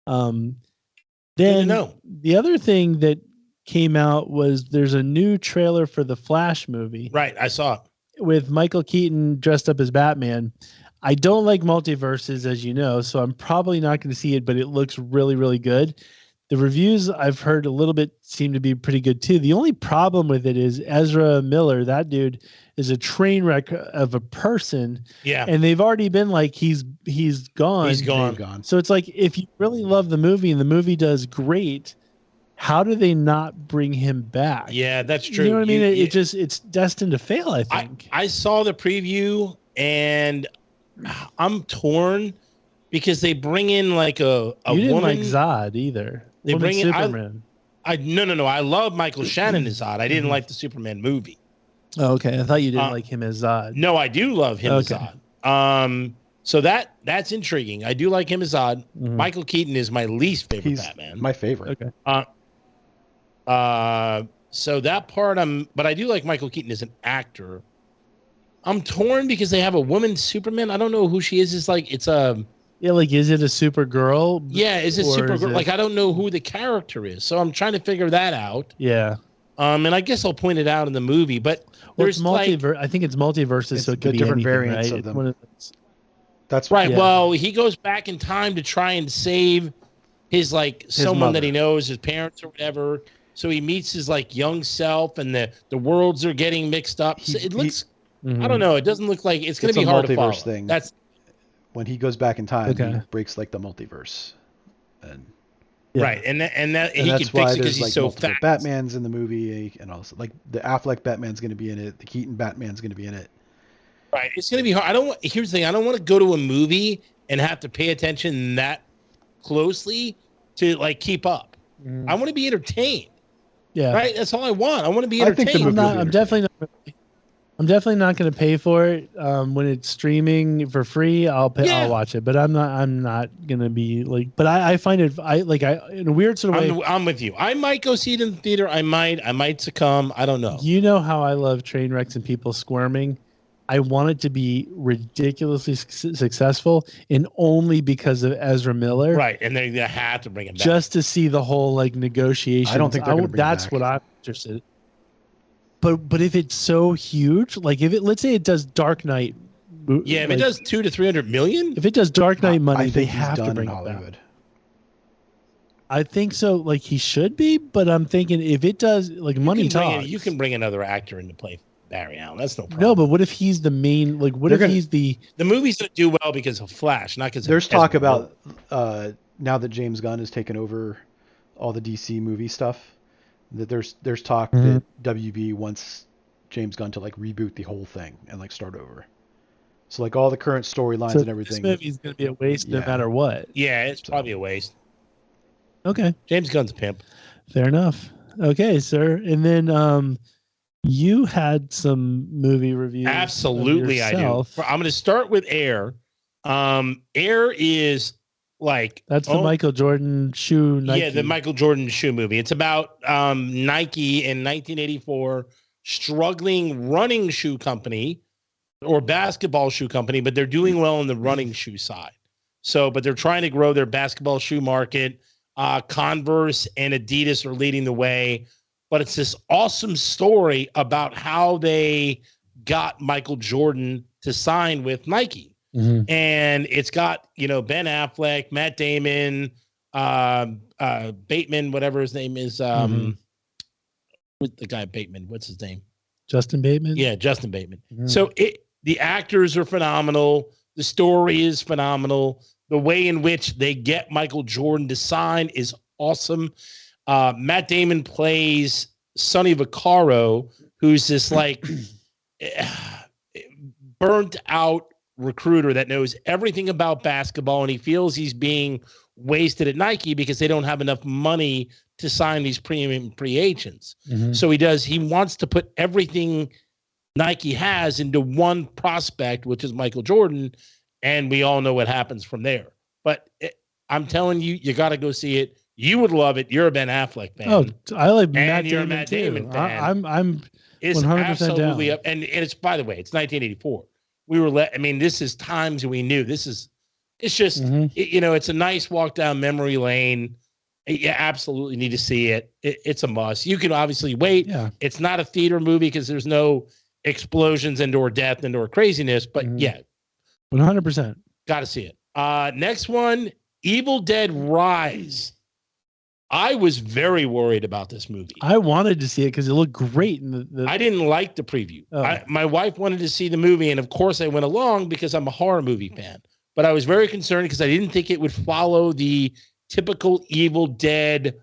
Then know. the other thing that came out was there's a new trailer for the Flash movie. Right, I saw it. With Michael Keaton dressed up as Batman. I don't like multiverses, as you know, so I'm probably not going to see it, but it looks really, really good. The reviews I've heard a little bit seem to be pretty good too. The only problem with it is Ezra Miller, that dude is a train wreck of a person. Yeah. And they've already been like, he's gone. He's gone. So it's like, if you really love the movie and the movie does great, how do they not bring him back? Yeah, that's true. You know what I mean? It's destined to fail, I think. I saw the preview and I'm torn because they bring in like a you didn't woman. Like Zod either. They bring in Superman. No. I love Michael Shannon as Zod. I didn't like the Superman movie. Oh, okay. I thought you didn't like him as Zod. No, I do love him as Zod. So that's intriguing. I do like him as Zod. Mm-hmm. Michael Keaton is my least favorite Batman. My favorite. Okay. So that part but I do like Michael Keaton as an actor. I'm torn because they have a woman Superman. I don't know who she is. It's like is it a Supergirl? Yeah, is it Supergirl? Like I don't know who the character is, so I'm trying to figure that out. Yeah. And I guess I'll point it out in the movie, but there's multiverse. I think it's multiverses, so it could be different anything, variants right? of them. That's right. Yeah. Well, he goes back in time to try and save his someone mother. that he knows, his parents or whatever. So he meets his young self, and the worlds are getting mixed up. So it looks. I don't know. It doesn't look like it's going to be hard to follow. Thing. That's when he goes back in time. He breaks the multiverse, and right, and he that's can why fix it because there's he's so fast. Batmans in the movie, and also the Affleck Batman's going to be in it. The Keaton Batman's going to be in it. Right, it's going to be hard. Here's the thing: I don't want to go to a movie and have to pay attention that closely to keep up. I want to be entertained. Yeah, right. That's all I want. I want to be entertained. I'm definitely not going to pay for it when it's streaming for free. I'll watch it, but I'm not going to be But I find it. In a weird sort of way. I'm with you. I might go see it in the theater. I might succumb. I don't know. You know how I love train wrecks and people squirming. I want it to be ridiculously successful, and only because of Ezra Miller. Right, and they had to bring him back just to see the whole negotiation. I don't think they're going to bring that's back. What I'm interested in. But if it's so huge, let's say it does Dark Knight. Yeah, if it does 200 to 300 million. If it does Dark Knight money, they have to bring in it Hollywood. back. I think so. He should be, but I'm thinking if it does, money talks. You can bring another actor in to play Barry Allen. That's no problem. No, but what if he's the main? He's the movie's gonna do well because of Flash, not because there's talk about now that James Gunn has taken over all the DC movie stuff. That there's talk that WB wants James Gunn to reboot the whole thing and start over. So all the current storylines and everything. This movie's gonna be a waste no matter what. Yeah, it's probably a waste. Okay. James Gunn's a pimp. Fair enough. Okay, sir. And then you had some movie reviews. Absolutely, I do. I'm going to start with Air. Air is that's the Michael Jordan shoe. Nike. Yeah, the Michael Jordan shoe movie. It's about Nike in 1984 struggling running shoe company or basketball shoe company, but they're doing well in the running shoe side. So, but they're trying to grow their basketball shoe market. Converse and Adidas are leading the way. But it's this awesome story about how they got Michael Jordan to sign with Nike. Mm-hmm. And it's got, Ben Affleck, Matt Damon, Bateman, whatever his name is. The guy Bateman, what's his name? Justin Bateman? Yeah, Justin Bateman. Mm-hmm. So the actors are phenomenal. The story is phenomenal. The way in which they get Michael Jordan to sign is awesome. Matt Damon plays Sonny Vaccaro, who's this burnt out recruiter that knows everything about basketball, and he feels he's being wasted at Nike because they don't have enough money to sign these premium free agents. Mm-hmm. So he wants to put everything Nike has into one prospect, which is Michael Jordan, and we all know what happens from there. But I'm telling you, you got to go see it. You would love it. You're a Ben Affleck fan. Oh, I like Matt Damon. You're a Matt too. Damon fan. I'm it's 100% absolutely down. up. And it's, by the way, it's 1984. This is times we knew. This is It's just, it's a nice walk down memory lane. You absolutely need to see it. It's a must. You can obviously wait. Yeah. It's not a theater movie because there's no explosions and/or death and/or craziness. But yeah, 100%. Got to see it. Next one, Evil Dead Rise. I was very worried about this movie. I wanted to see it because it looked great. I didn't like the preview. Oh. My wife wanted to see the movie, and of course I went along because I'm a horror movie fan. But I was very concerned because I didn't think it would follow the typical Evil Dead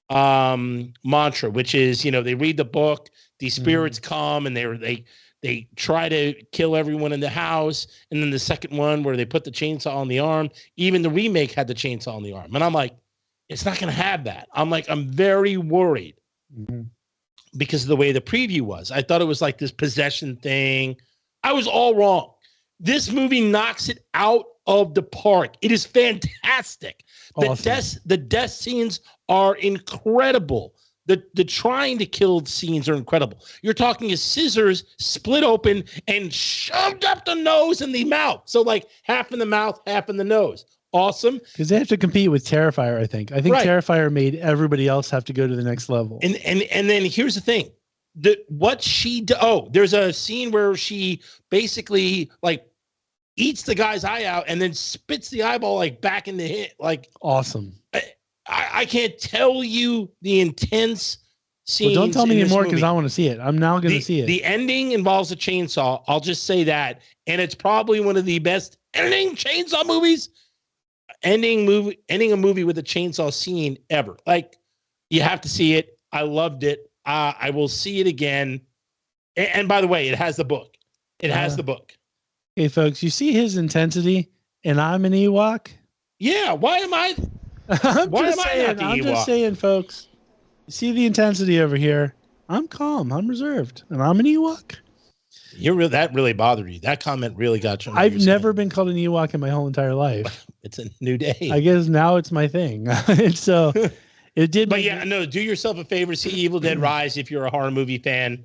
mantra, which is, they read the book, these spirits come, and they try to kill everyone in the house. And then the second one where they put the chainsaw on the arm, even the remake had the chainsaw on the arm. And I'm like, it's not going to have that. I'm very worried because of the way the preview was. I thought it was like this possession thing. I was all wrong. This movie knocks it out of the park. It is fantastic. Awesome. The death scenes are incredible. The trying to kill scenes are incredible. You're talking as scissors split open and shoved up the nose and the mouth. So like half in the mouth, half in the nose. Awesome. Because they have to compete with Terrifier, I think. I think right. Terrifier made everybody else have to go to the next level. And then here's the thing. There's a scene where she basically like eats the guy's eye out and then spits the eyeball like back in the hit. Like awesome. I can't tell you the intense scenes. Well, don't tell me anymore because I want to see it. I'm now going to see it. The ending involves a chainsaw. I'll just say that. And it's probably one of the best ending chainsaw movies. Ending a movie with a chainsaw scene ever. Like, you have to see it. I loved it. I will see it again. And by the way, it has the book. It has the book. Hey, folks, you see his intensity, and I'm an Ewok? Yeah. Why am I? I'm just saying, folks. You see the intensity over here? I'm calm. I'm reserved, and I'm an Ewok. That really bothered you. That comment really got you. I've never been called an Ewok in my whole entire life. It's a new day. I guess now it's my thing. And so it did. But do yourself a favor. See Evil Dead Rise if you're a horror movie fan.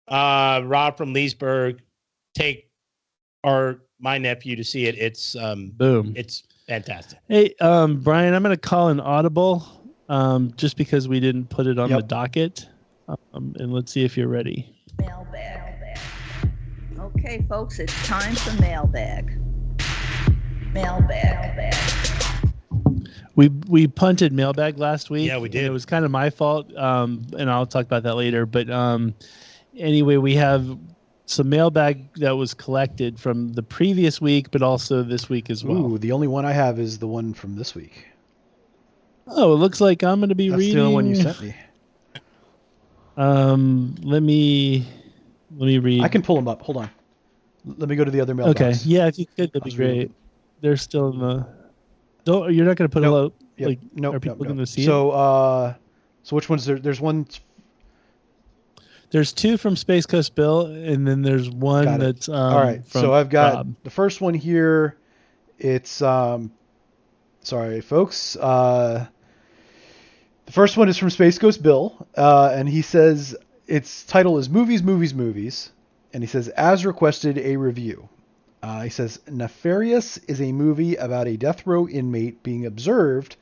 Rob from Leesburg, take my nephew to see it. It's boom. It's fantastic. Hey, Brian, I'm going to call an audible just because we didn't put it on the docket. And let's see if you're ready. Mailbag. Okay, folks, it's time for mailbag. Mailbag. We punted mailbag last week. Yeah, we did. It was kind of my fault, and I'll talk about that later. But anyway, we have some mailbag that was collected from the previous week, but also this week as well. Ooh, the only one I have is the one from this week. Oh, it looks like I'm going to be reading. That's the only one you sent me. Let me read. I can pull them up. Hold on. Let me go to the other mailbox. Okay. Yeah, if you could, that'd be great. They're still in the. You're not going to put it out. Yep. Are people going to see it? So which ones? There's one. There's two from Space Coast Bill, and then there's one that's. All right. So I've got Rob. The first one here. It's sorry, folks. The first one is from Space Coast Bill, and he says its title is Movies, and he says, as requested, a review. He says, Nefarious is a movie about a death row inmate being observed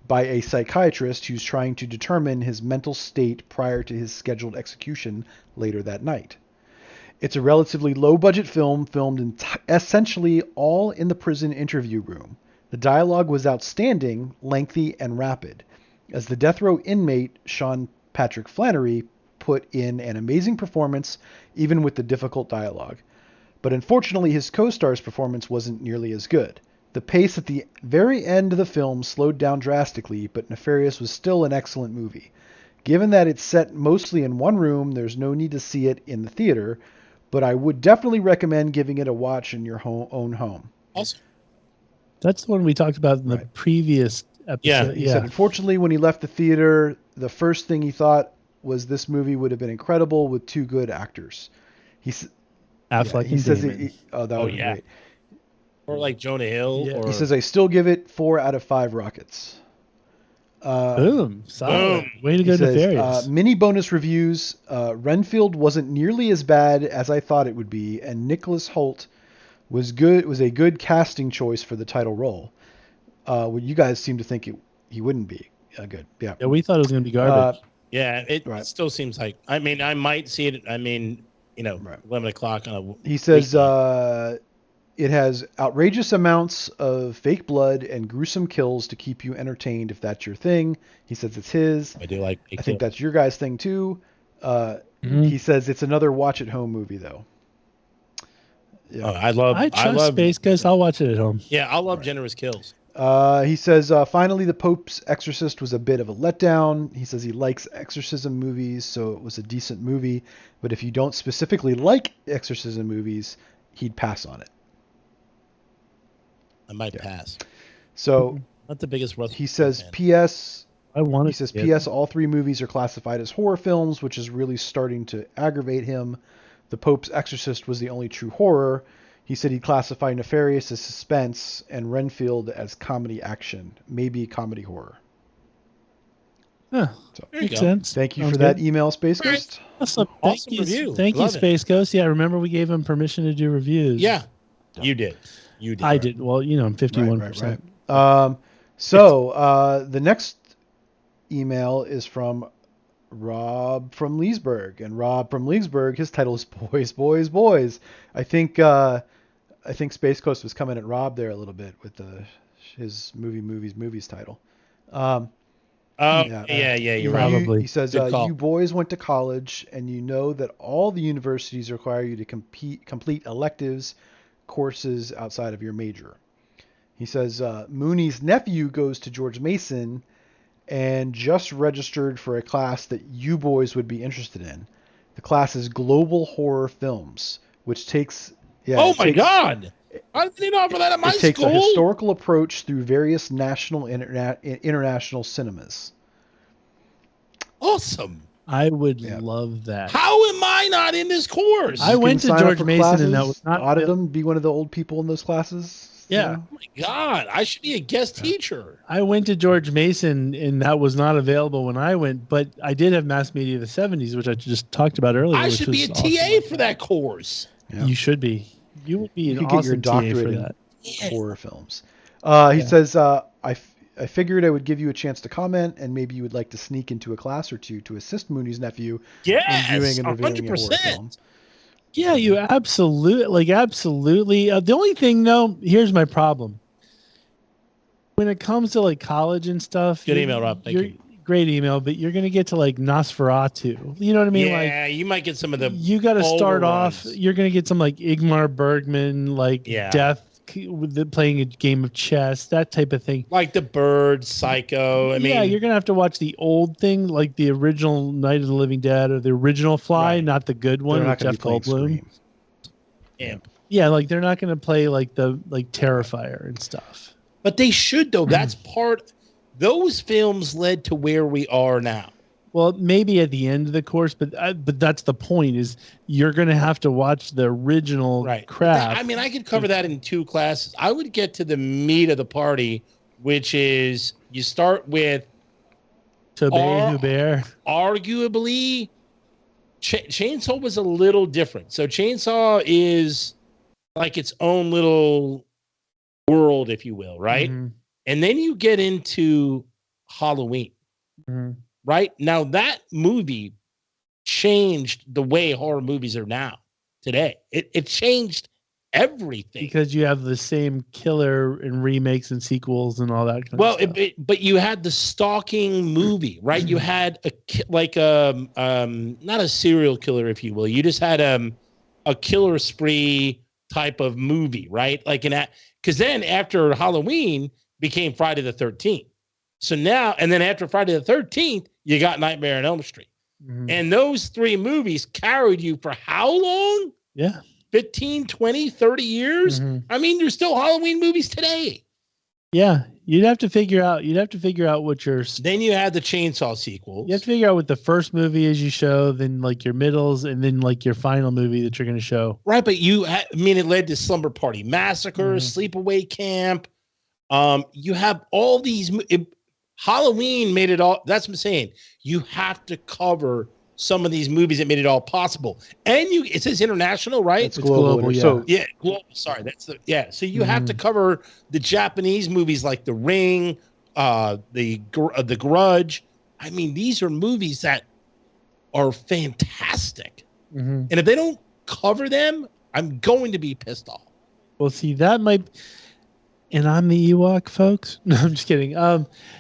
by a psychiatrist who's trying to determine his mental state prior to his scheduled execution later that night. It's a relatively low-budget film filmed essentially all in the prison interview room. The dialogue was outstanding, lengthy, and rapid, as the death row inmate, Sean Patrick Flannery, put in an amazing performance, even with the difficult dialogue. But unfortunately, his co-star's performance wasn't nearly as good. The pace at the very end of the film slowed down drastically, but Nefarious was still an excellent movie. Given that it's set mostly in one room, there's no need to see it in the theater, but I would definitely recommend giving it a watch in your own home. Awesome. That's the one we talked about in the previous episode. He said, unfortunately, when he left the theater, the first thing he thought was this movie would have been incredible with two good actors. Affleck he and says Damon. That would be great. Or like Jonah Hill. Yeah. Or... He says, I still give it 4 out of 5 rockets. Boom. Solid. Way to go, Nefarious. Mini bonus reviews. Renfield wasn't nearly as bad as I thought it would be, and Nicholas Hoult was a good casting choice for the title role. Well, you guys seem to think he wouldn't be good. Yeah. Yeah, we thought it was going to be garbage. Yeah, it still seems like. I mean, I might see it. I mean, 11 o'clock on a. He says it has outrageous amounts of fake blood and gruesome kills to keep you entertained if that's your thing. He says it's his. I do like. I think that's your guys' thing too. He says it's another watch at home movie though. Yeah. I trust Space Ghost. I'll watch it at home. Yeah, I love generous kills. He says, finally, The Pope's Exorcist was a bit of a letdown. He says he likes exorcism movies, so it was a decent movie. But if you don't specifically like exorcism movies, he'd pass on it. I might pass. So not the biggest Russell. He says, fan. P.S. He says, P.S. All three movies are classified as horror films, which is really starting to aggravate him. The Pope's Exorcist was the only true horror. He said he'd classify Nefarious as suspense and Renfield as comedy action, maybe comedy horror. Huh. So, makes sense. Thank you Sounds for that good. email, Space Ghost. Awesome. Awesome review. Thank you, Love it. Space Ghost. Yeah, remember we gave him permission to do reviews. Yeah, you did. You did. I did. Well, I'm 51%. So the next email is from Rob from Leesburg, and Rob from Leesburg, his title is Boys, Boys, Boys. I think Space Coast was coming at Rob there a little bit with his movies title. Yeah, you're right. Probably. He says, you boys went to college, and you know that all the universities require you to complete electives, courses outside of your major. He says, Mooney's nephew goes to George Mason and just registered for a class that you boys would be interested in. The class is Global Horror Films, which takes... Oh my God! I didn't offer that at my school. It takes a historical approach through various national and international cinemas. Awesome. I would love that. How am I not in this course? I went to George Mason classes, and that was not... Audit them, be one of the old people in those classes. Yeah. Oh my God, I should be a guest teacher. I went to George Mason, and that was not available when I went, but I did have mass media of the 70s, which I just talked about earlier. I should be a TA for that course. Yeah. You should be. You would be an get awesome your doctorate TA for that. In horror films. He says, I figured I would give you a chance to comment, and maybe you would like to sneak into a class or two to assist Mooney's nephew in viewing and reviewing a horror film. Yeah, you absolutely. The only thing, though, here's my problem. When it comes to like college and stuff, good email, Rob. Thank you. Great email, but you're gonna get to like Nosferatu. You know what I mean? Yeah, you might get some of the. You got to start off. You're gonna get some like Ingmar Bergman, like Death, playing a game of chess, that type of thing. Like The Bird, Psycho. I mean, you're gonna have to watch the old thing, like the original Night of the Living Dead or the original Fly, not the good one with Jeff Goldblum. Yeah, like they're not gonna play like the Terrifier and stuff. But they should though. That's part. Those films led to where we are now. Well, maybe at the end of the course, but that's the point. Is you're going to have to watch the original crap. I mean, I could cover that in 2 classes. I would get to the meat of the party, which is you start with Hubert. Arguably, Chainsaw was a little different. So Chainsaw is like its own little world, if you will, right? Mm-hmm. And then you get into Halloween. Mm-hmm. Right? Now, that movie changed the way horror movies are now, today. It changed everything. Because you have the same killer in remakes and sequels and all that kind of stuff. But you had the stalking movie, right? You had not a serial killer, if you will. You just had a killer spree type of movie, right? Like because then after Halloween became Friday the 13th. So now, and then after Friday the 13th, you got Nightmare on Elm Street. Mm-hmm. And those 3 movies carried you for how long? Yeah. 15, 20, 30 years? Mm-hmm. I mean, there's still Halloween movies today. Yeah. You'd have to figure out what your... Then you had the Chainsaw sequels. You have to figure out what the first movie is you show, then like your middles, and then like your final movie that you're going to show. Right, but it led to Slumber Party Massacre, Sleepaway Camp. You have all these... Halloween made it all. That's what I'm saying. You have to cover some of these movies that made it all possible. And it says international, right? It's global. yeah. So Yeah, global. Sorry, So you have to cover the Japanese movies like The Ring, the Grudge. I mean, these are movies that are fantastic. Mm-hmm. And if they don't cover them, I'm going to be pissed off. Well, see, that might. And I'm the Ewok, folks. No, I'm just kidding.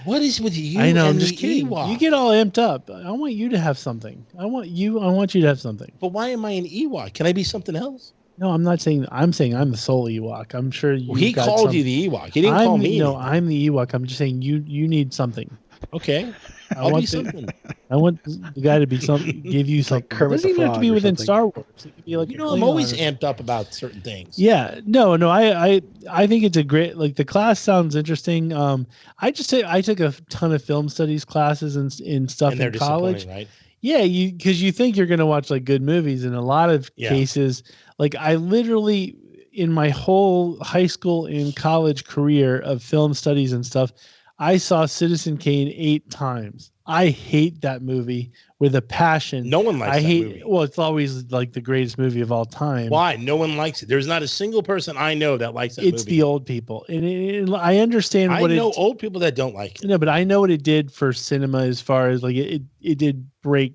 What is with you? I know. And I'm just the kidding. Ewok? You get all amped up. I want you to have something. I want you to have something. But why am I an Ewok? Can I be something else? No, I'm not saying. I'm saying I'm the sole Ewok. I'm sure you. He called you the Ewok. He didn't call me. No, I'm the Ewok. I'm just saying you need something. Okay. I want something. I want the guy to be something. Give you something. Kermit It doesn't the even have to Frog be or within something. Star Wars. It could be like I'm always amped up about certain things. Yeah, no. I think it's a great, like, the class sounds interesting. I took a ton of film studies classes and stuff And they're in college. disappointing, right? Yeah, because you think you're gonna watch like good movies. In a lot of cases, like, I literally, in my whole high school and college career of film studies and stuff, I saw Citizen Kane 8 times. I hate that movie with a passion. No one likes that movie. Well, it's always like the greatest movie of all time. Why? No one likes it. There's not a single person I know that likes that movie. It's the old people, and I understand what I know old people that don't like it. No, but I know what it did for cinema, as far as like it did break,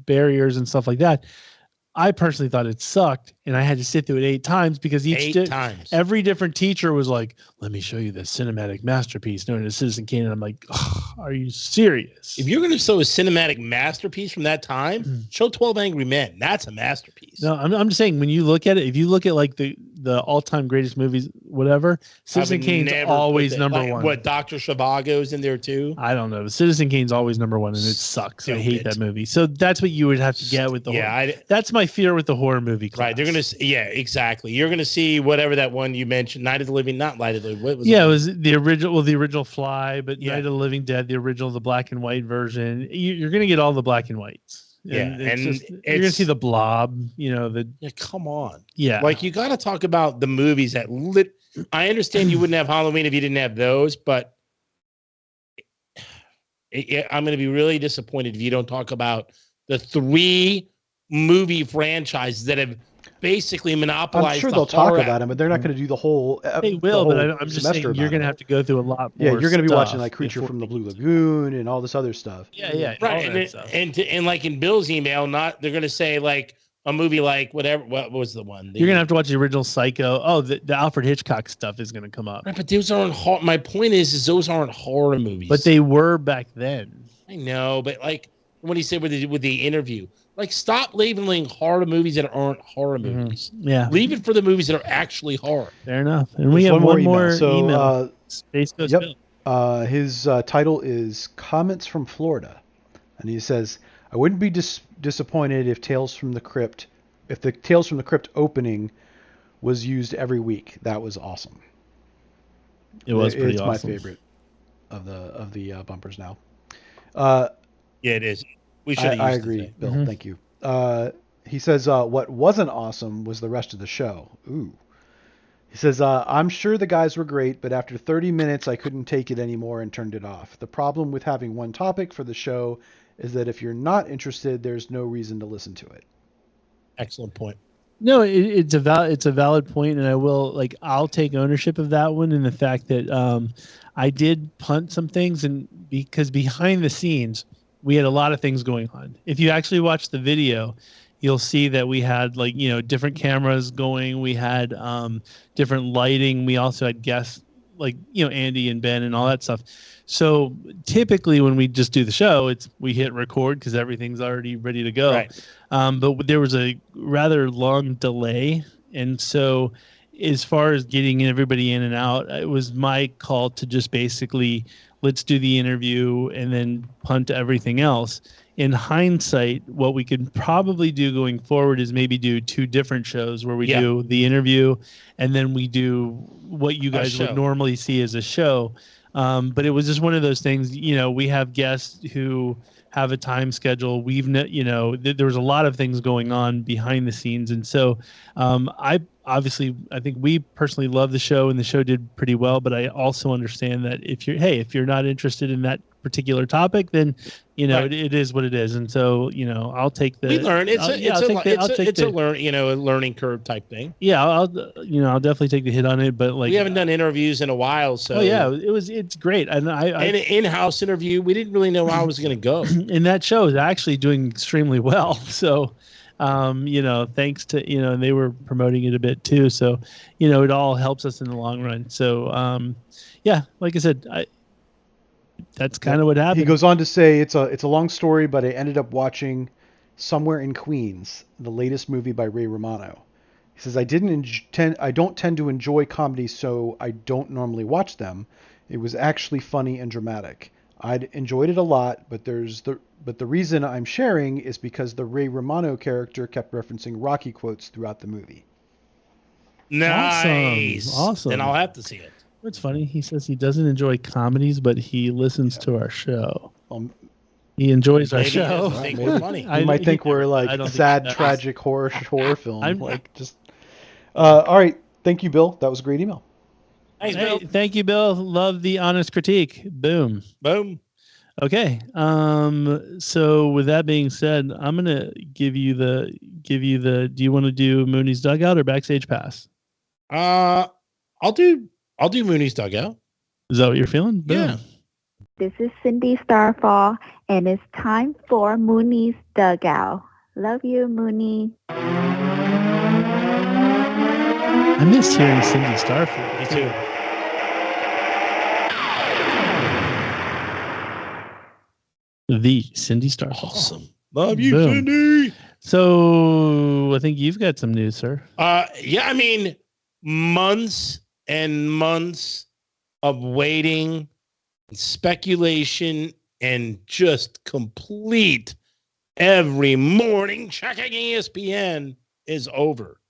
barriers and stuff like that. I personally thought it sucked, and I had to sit through it 8 times because every different teacher was like, "Let me show you the cinematic masterpiece known as Citizen Kane." And I'm like, "Are you serious?" If you're going to show a cinematic masterpiece from that time, show 12 Angry Men. That's a masterpiece. No, I'm just saying, when you look at it, if you look at like the all-time greatest movies, whatever, Citizen Kane's always number one. What, Dr. Zhivago's in there too? I don't know. Citizen Kane's always number one, and it sucks. Stupid. I hate that movie. So that's what you would have to get with the horror. That's my fear with the horror movie class. Right. They're going to, exactly. You're going to see whatever that one you mentioned, Night of the Living, not Night of the Living. What was it was the original Fly, but Yeah. Night of the Living Dead, the original, the black and white version. You're going to get all the black and whites. And you're going to see the Blob, come on. Yeah. Like, you got to talk about the movies that I understand you wouldn't have Halloween if you didn't have those, but I'm going to be really disappointed if you don't talk about the 3 movie franchises that have basically monopolized. I'm sure they'll talk about them, but they're not going to do the whole. They will, but I'm just saying you're going to have to go through a lot more. Yeah, you're going to be stuff watching like Creature from the Blue Lagoon and all this other stuff. Yeah, right. And like in Bill's email, they're going to say like a movie like whatever. What was the one? You're going to have to watch the original Psycho. Oh, the Alfred Hitchcock stuff is going to come up. Right, but those aren't horror. My point is those aren't horror movies. But they were back then. I know, but like what he said with the interview. Like, stop labeling horror movies that aren't horror movies. Yeah. Leave it for the movies that are actually horror. Fair enough. And we have one more email. Space Ghost Bill. His title is Comments from Florida. And he says, I wouldn't be disappointed if the Tales from the Crypt opening was used every week. That was awesome. It was pretty awesome. It's my favorite of the bumpers now. Yeah, it is. We should. I agree, Bill. Thank you. He says, what wasn't awesome was the rest of the show. Ooh. He says, I'm sure the guys were great, but after 30 minutes, I couldn't take it anymore and turned it off. The problem with having one topic for the show is that if you're not interested, there's no reason to listen to it. Excellent point. No, it's a valid point, and I'll take ownership of that one, and the fact that I did punt some things, and because behind the scenes, we had a lot of things going on. If you actually watch the video, you'll see that we had different cameras going. We had different lighting. We also had guests Andy and Ben and all that stuff. So typically when we just do the show, we hit record because everything's already ready to go. Right. But there was a rather long delay. And so as far as getting everybody in and out, it was my call to just basically let's do the interview and then punt everything else. In hindsight, what we could probably do going forward is maybe do 2 different shows where we do the interview and then we do what you guys would normally see as a show. But it was just one of those things, we have guests who have a time schedule. There was a lot of things going on behind the scenes. And so I obviously, I think we personally love the show, and the show did pretty well. But I also understand that if you're not interested in that particular topic, then Right. it is what it is. And so I'll take the. We learn. It's a learning curve type thing. Yeah, I'll definitely take the hit on it. But like, we haven't done interviews in a while, so it's great. And an in-house interview, we didn't really know how it was going to go. And that show is actually doing extremely well. So. Thanks to, and they were promoting it a bit too. So, it all helps us in the long run. So, like I said, that's kind of what happened. He goes on to say it's a long story, but I ended up watching Somewhere in Queens, the latest movie by Ray Romano. He says, I don't tend to enjoy comedies, so I don't normally watch them. It was actually funny and dramatic. I'd enjoyed it a lot, but the reason I'm sharing is because the Ray Romano character kept referencing Rocky quotes throughout the movie. Nice. Awesome. Then I'll have to see it. It's funny. He says he doesn't enjoy comedies, but he listens to our show. He enjoys our show. Think we're funny. You might think we're like sad, tragic horror film. All right. Thank you, Bill. That was a great email. Thanks, Bill. Thank you, Bill. Love the honest critique. Boom. Okay. So with that being said, I'm gonna give you the. Do you want to do Mooney's dugout or backstage pass? I'll do Mooney's dugout. Is that what you're feeling? Boom. Yeah. This is Cindy Starfall, and it's time for Mooney's dugout. Love you, Mooney. I missed hearing Cindy Starfall. Me too. The Cindy Starfall. Awesome. Love you, Boom. Cindy. So I think you've got some news, sir. Yeah, I mean, months and months of waiting, speculation, and just complete every morning checking ESPN is over.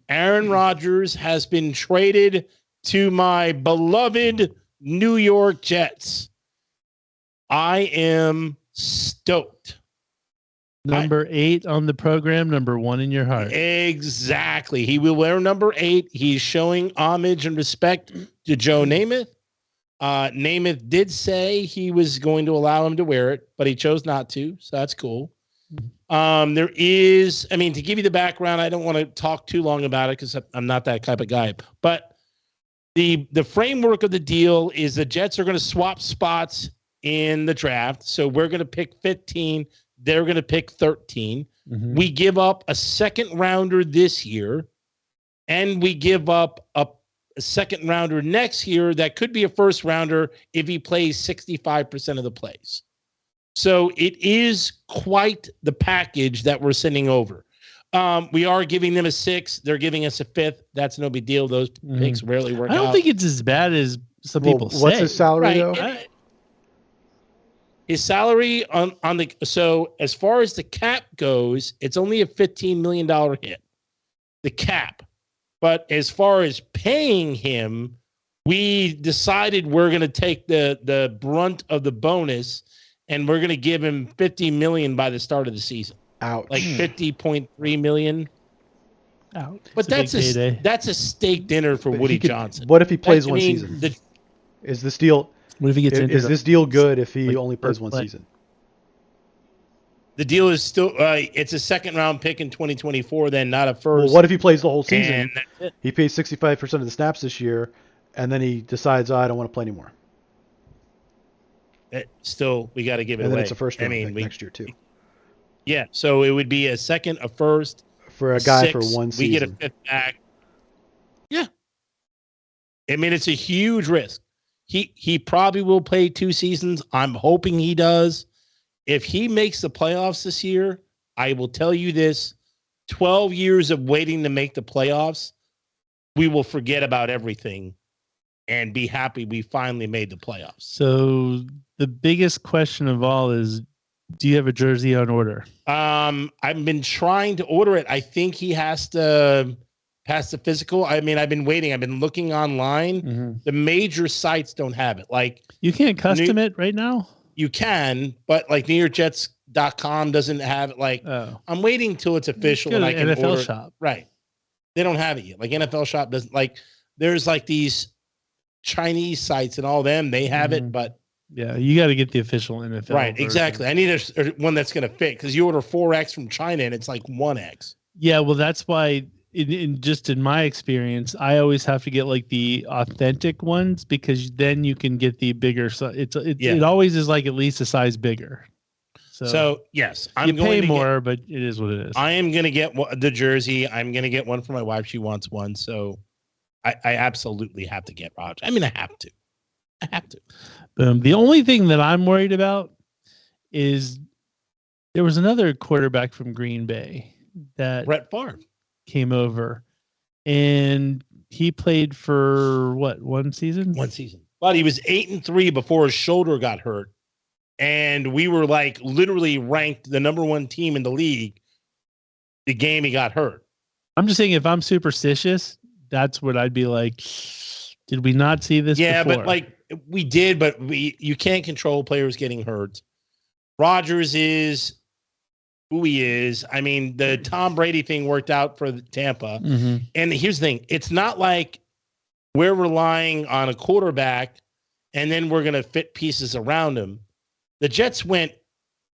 Aaron Rodgers has been traded to my beloved New York Jets. I am stoked. Number 8 on the program, number 1 in your heart. Exactly. He will wear number 8. He's showing homage and respect to Joe Namath. Namath did say he was going to allow him to wear it, but he chose not to, so that's cool. There is, I mean, to give you the background, I don't want to talk too long about it because I'm not that type of guy, but the framework of the deal is the Jets are going to swap spots in the draft. So we're going to pick 15. They're going to pick 13. Mm-hmm. We give up a second rounder this year, and we give up a second rounder next year that could be a first rounder if he plays 65% of the plays. So it is quite the package that we're sending over. We are giving them a 6. They're giving us a 5th. That's no big deal. Those picks rarely work out. I don't think it's as bad as some people say. What's his salary, though? His salary so as far as the cap goes, it's only a $15 million hit. The cap. But as far as paying him, we decided we're going to take the brunt of the bonus, and we're going to give him $50 million by the start of the season. Ouch. Like $50.3 million. Ouch. But that's a steak dinner for Woody Johnson. What if he plays one season? Is this deal? What if he gets is this deal good if he only plays one season? The deal is still it's a second round pick in 2024, then not a first. Well, what if he plays the whole season? He pays 65% of the snaps this year, and then he decides, I don't want to play anymore. Still, we got to give it away. And then it's a first round pick next year too. Yeah, so it would be a second, a first for a guy 6, for one season. We get a 5th back. Yeah, I mean it's a huge risk. He probably will play 2 seasons. I'm hoping he does. If he makes the playoffs this year, I will tell you this: 12 years of waiting to make the playoffs, we will forget about everything and be happy we finally made the playoffs. So the biggest question of all is, do you have a jersey on order? I've been trying to order it. I think he has to pass the physical. I mean, I've been waiting. I've been looking online. Mm-hmm. The major sites don't have it. Like, you can't custom it right now? You can, but like NewYorkJets.com doesn't have it. Like, I'm waiting till it's official and I can NFL order shop. Right. They don't have it yet. Like NFL Shop doesn't like. There's like these Chinese sites and all them. They have it, but yeah, you got to get the official NFL. Right, version. exactly. I need one that's going to fit because you order 4X from China and it's like 1X. Yeah, well, that's why. In my experience, I always have to get like the authentic ones because then you can get the bigger. So it always is like at least a size bigger. So yes, you pay more, but it is what it is. I am going to get the jersey. I'm going to get one for my wife. She wants one, so I absolutely have to get Rodgers. I mean, I have to. The only thing that I'm worried about is there was another quarterback from Green Bay that Brett Favre came over, and he played for what, one season? One season, but he was 8-3 before his shoulder got hurt, and we were like literally ranked the #1 team in the league. The game he got hurt. I'm just saying, if I'm superstitious, that's what I'd be like. Did we not see this? Yeah, before? but like we did, but you can't control players getting hurt. Rodgers is who he is. I mean, the Tom Brady thing worked out for Tampa. Mm-hmm. And here's the thing. It's not like we're relying on a quarterback and then we're going to fit pieces around him. The Jets they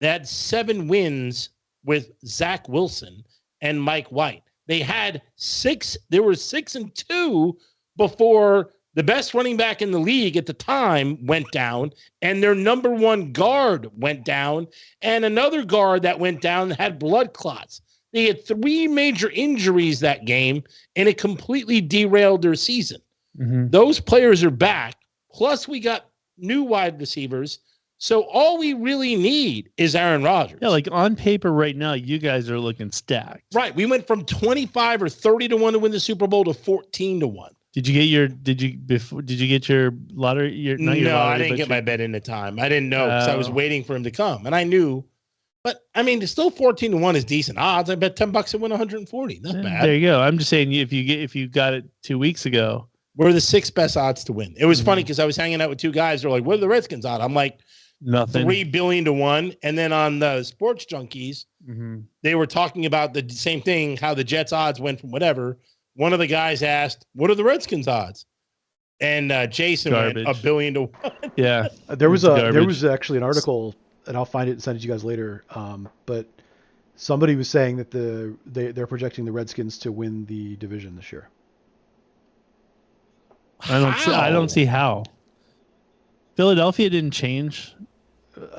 had 7 wins with Zach Wilson and Mike White. They had 6. They were 6-2 before the best running back in the league at the time went down, and their #1 guard went down, and another guard that went down had blood clots. They had 3 major injuries that game, and it completely derailed their season. Mm-hmm. Those players are back. Plus, we got new wide receivers. So all we really need is Aaron Rodgers. Yeah, like on paper right now, you guys are looking stacked. Right. We went from 25 or 30 to 1 to win the Super Bowl to 14 to 1. Did you get your lottery? I didn't get my bet in the time. I didn't know because I was waiting for him to come, and I knew. But I mean, still 14 to 1 is decent odds. I bet $10 and win 140. Not bad. There you go. I'm just saying, if you got it 2 weeks ago, we're the 6th best odds to win. It was funny because I was hanging out with 2 guys. They're like, "What are the Redskins on?" I'm like, nothing. 3 billion to 1. And then on the Sports Junkies, they were talking about the same thing, how the Jets odds went from whatever. One of the guys asked, "What are the Redskins odds?" And Jason went $1 billion to 1. Yeah, there was actually an article, and I'll find it and send it to you guys later. But somebody was saying that they're projecting the Redskins to win the division this year. I don't see how. Philadelphia didn't change.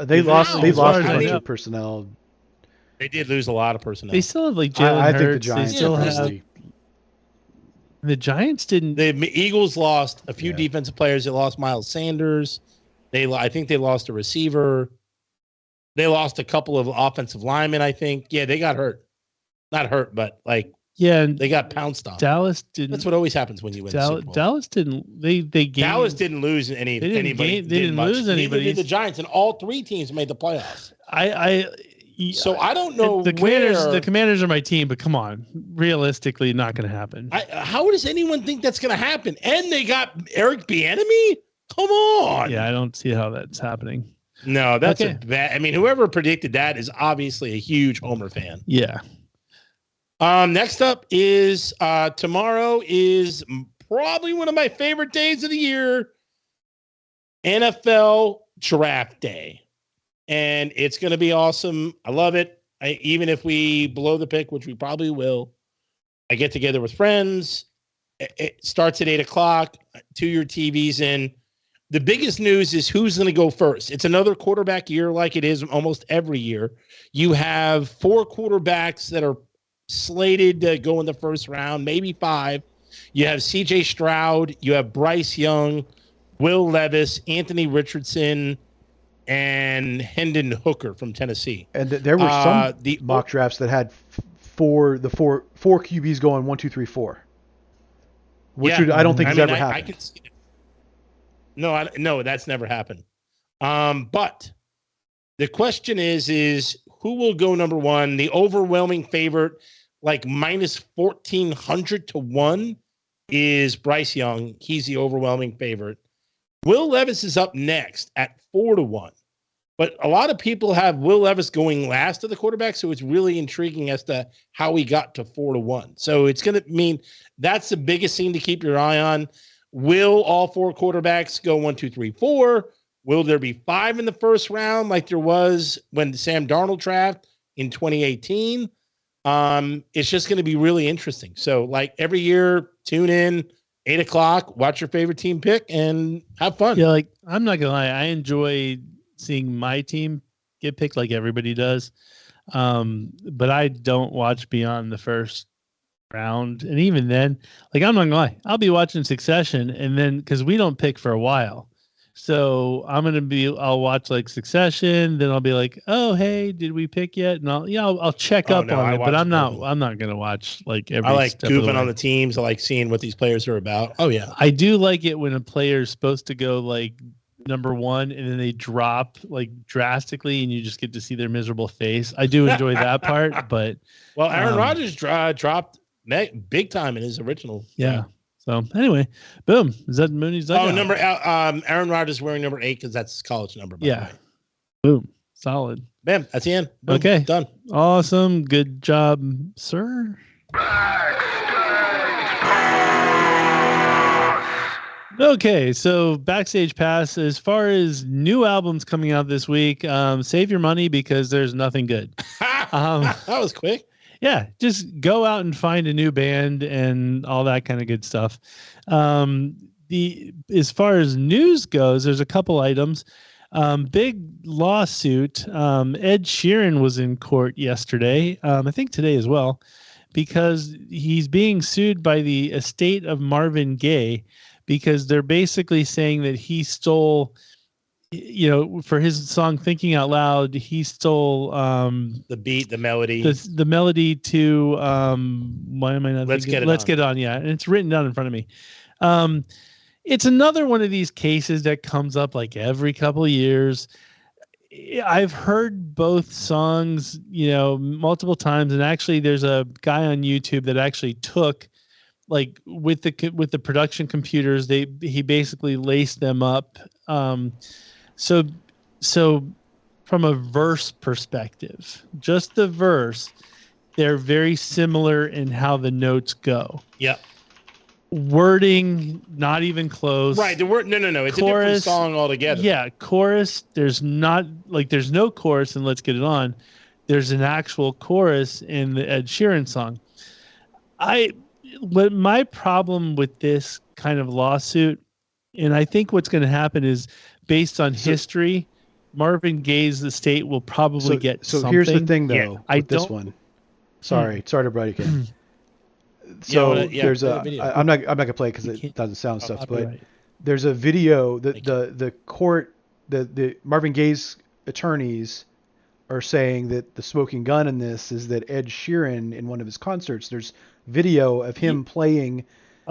They lost a bunch of personnel. They did lose a lot of personnel. They still have like Jalen Hurts. I think the Giants still have. The Giants didn't. The Eagles lost a few defensive players. They lost Miles Sanders. I think they lost a receiver. They lost a couple of offensive linemen, I think. Yeah, they got hurt. Not hurt, but like they got pounced on. Dallas didn't. That's what always happens when you win the Super Bowl. Dallas didn't. They gained. Dallas didn't lose anybody. They didn't lose anybody. Neither did the Giants, and all 3 teams made the playoffs. So I don't know the Commanders. The Commanders are my team, but come on, realistically, not going to happen. How does anyone think that's going to happen? And they got Eric Bieniemy. Come on. Yeah, I don't see how that's happening. No, that's a bad. I mean, whoever predicted that is obviously a huge Homer fan. Yeah. Next up is tomorrow is probably one of my favorite days of the year, NFL Draft Day. And it's going to be awesome. I love it. Even if we blow the pick, which we probably will, I get together with friends. It starts at 8:00. To your TVs in. The biggest news is who's going to go first. It's another quarterback year like it is almost every year. You have 4 quarterbacks that are slated to go in the first round, maybe 5. You have C.J. Stroud. You have Bryce Young, Will Levis, Anthony Richardson, and Hendon Hooker from Tennessee. And there were some mock drafts that had four QBs going 1, 2, 3, 4, which I don't think has ever happened. I can see it. No, that's never happened. But the question is who will go number 1? The overwhelming favorite, like minus 1,400 to 1, is Bryce Young. He's the overwhelming favorite. Will Levis is up next at 4 to 1. But a lot of people have Will Levis going last to the quarterback, so it's really intriguing as to how he got to 4-1. So it's going to mean that's the biggest thing to keep your eye on. Will all 4 quarterbacks go 1, 2, 3, 4? Will there be 5 in the first round like there was when Sam Darnold draft in 2018? It's just going to be really interesting. So like every year, tune in 8:00, watch your favorite team pick and have fun. Yeah, like I'm not gonna lie, I enjoy seeing my team get picked like everybody does. But I don't watch beyond the first round. And even then, like I'm not gonna lie, I'll be watching Succession and then because we don't pick for a while. So I'll watch like Succession, then I'll be like, oh hey, did we pick yet? And I'll check up on it, but I'm not gonna watch like every I like step of the goofing way. on the teams. I like seeing what these players are about. Oh yeah. I do like it when a player is supposed to go like number 1 and then they drop like drastically and you just get to see their miserable face. I do enjoy that part, but Aaron Rodgers dropped big time in his original. Yeah. So anyway, boom. Is that Mooney's? Aaron Rodgers wearing number 8 because that's his college number. By the way. Boom. Solid. Bam. That's the end. Boom. Okay. Done. Awesome. Good job, sir. Okay, so Backstage Pass, as far as new albums coming out this week, save your money because there's nothing good. That was quick. Yeah, just go out and find a new band and all that kind of good stuff. As far as news goes, there's a couple items. Big lawsuit. Ed Sheeran was in court yesterday, I think today as well, because he's being sued by the estate of Marvin Gaye because they're basically saying that he stole, for his song Thinking Out Loud, he stole the beat, the melody. The melody to why am I not Let's thinking? Get It Let's On. Get It On, yeah. And it's written down in front of me. It's another one of these cases that comes up like every couple of years. I've heard both songs, multiple times, and actually there's a guy on YouTube that actually took like with the production computers, he basically laced them up. So from a verse perspective, just the verse, they're very similar in how the notes go. Yep. Wording, not even close. Right. The word, no. It's chorus, a different song altogether. Yeah. Chorus. There's no chorus in Let's Get It On. There's an actual chorus in the Ed Sheeran song. What my problem with this kind of lawsuit, and I think what's going to happen is based on history, Marvin Gaye's estate will probably get something. So here's the thing, though, with this one. Sorry to break in. So there's I'm not gonna play it because it doesn't sound stuff, but there's a video that the court, the Marvin Gaye's attorneys are saying that the smoking gun in this is that Ed Sheeran in one of his concerts, there's video of him playing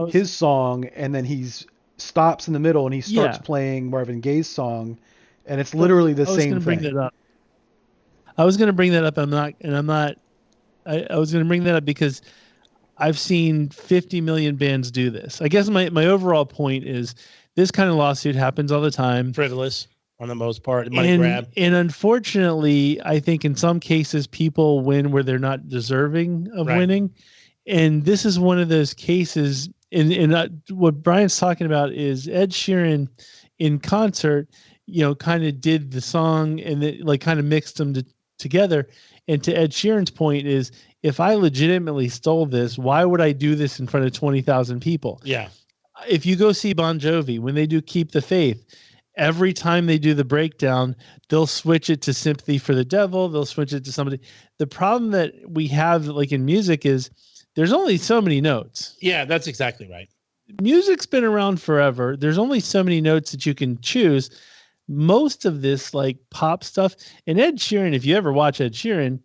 his song and then he's stops in the middle and he starts playing Marvin Gaye's song, and it's literally the same thing. I was going to bring that up. I was going to bring that up because I've seen 50 million bands do this. I guess my overall point is this kind of lawsuit happens all the time. Frivolous on the most part. Money grab. And unfortunately, I think in some cases people win where they're not deserving of winning. And this is one of those cases. And what Brian's talking about is Ed Sheeran in concert, kind of did the song and kind of mixed them together. And to Ed Sheeran's point is, if I legitimately stole this, why would I do this in front of 20,000 people? Yeah. If you go see Bon Jovi, when they do Keep the Faith, every time they do the breakdown, they'll switch it to Sympathy for the Devil. They'll switch it to somebody. The problem that we have like in music is there's only so many notes. Yeah, that's exactly right. Music's been around forever. There's only so many notes that you can choose. Most of this like pop stuff, and Ed Sheeran, if you ever watch Ed Sheeran,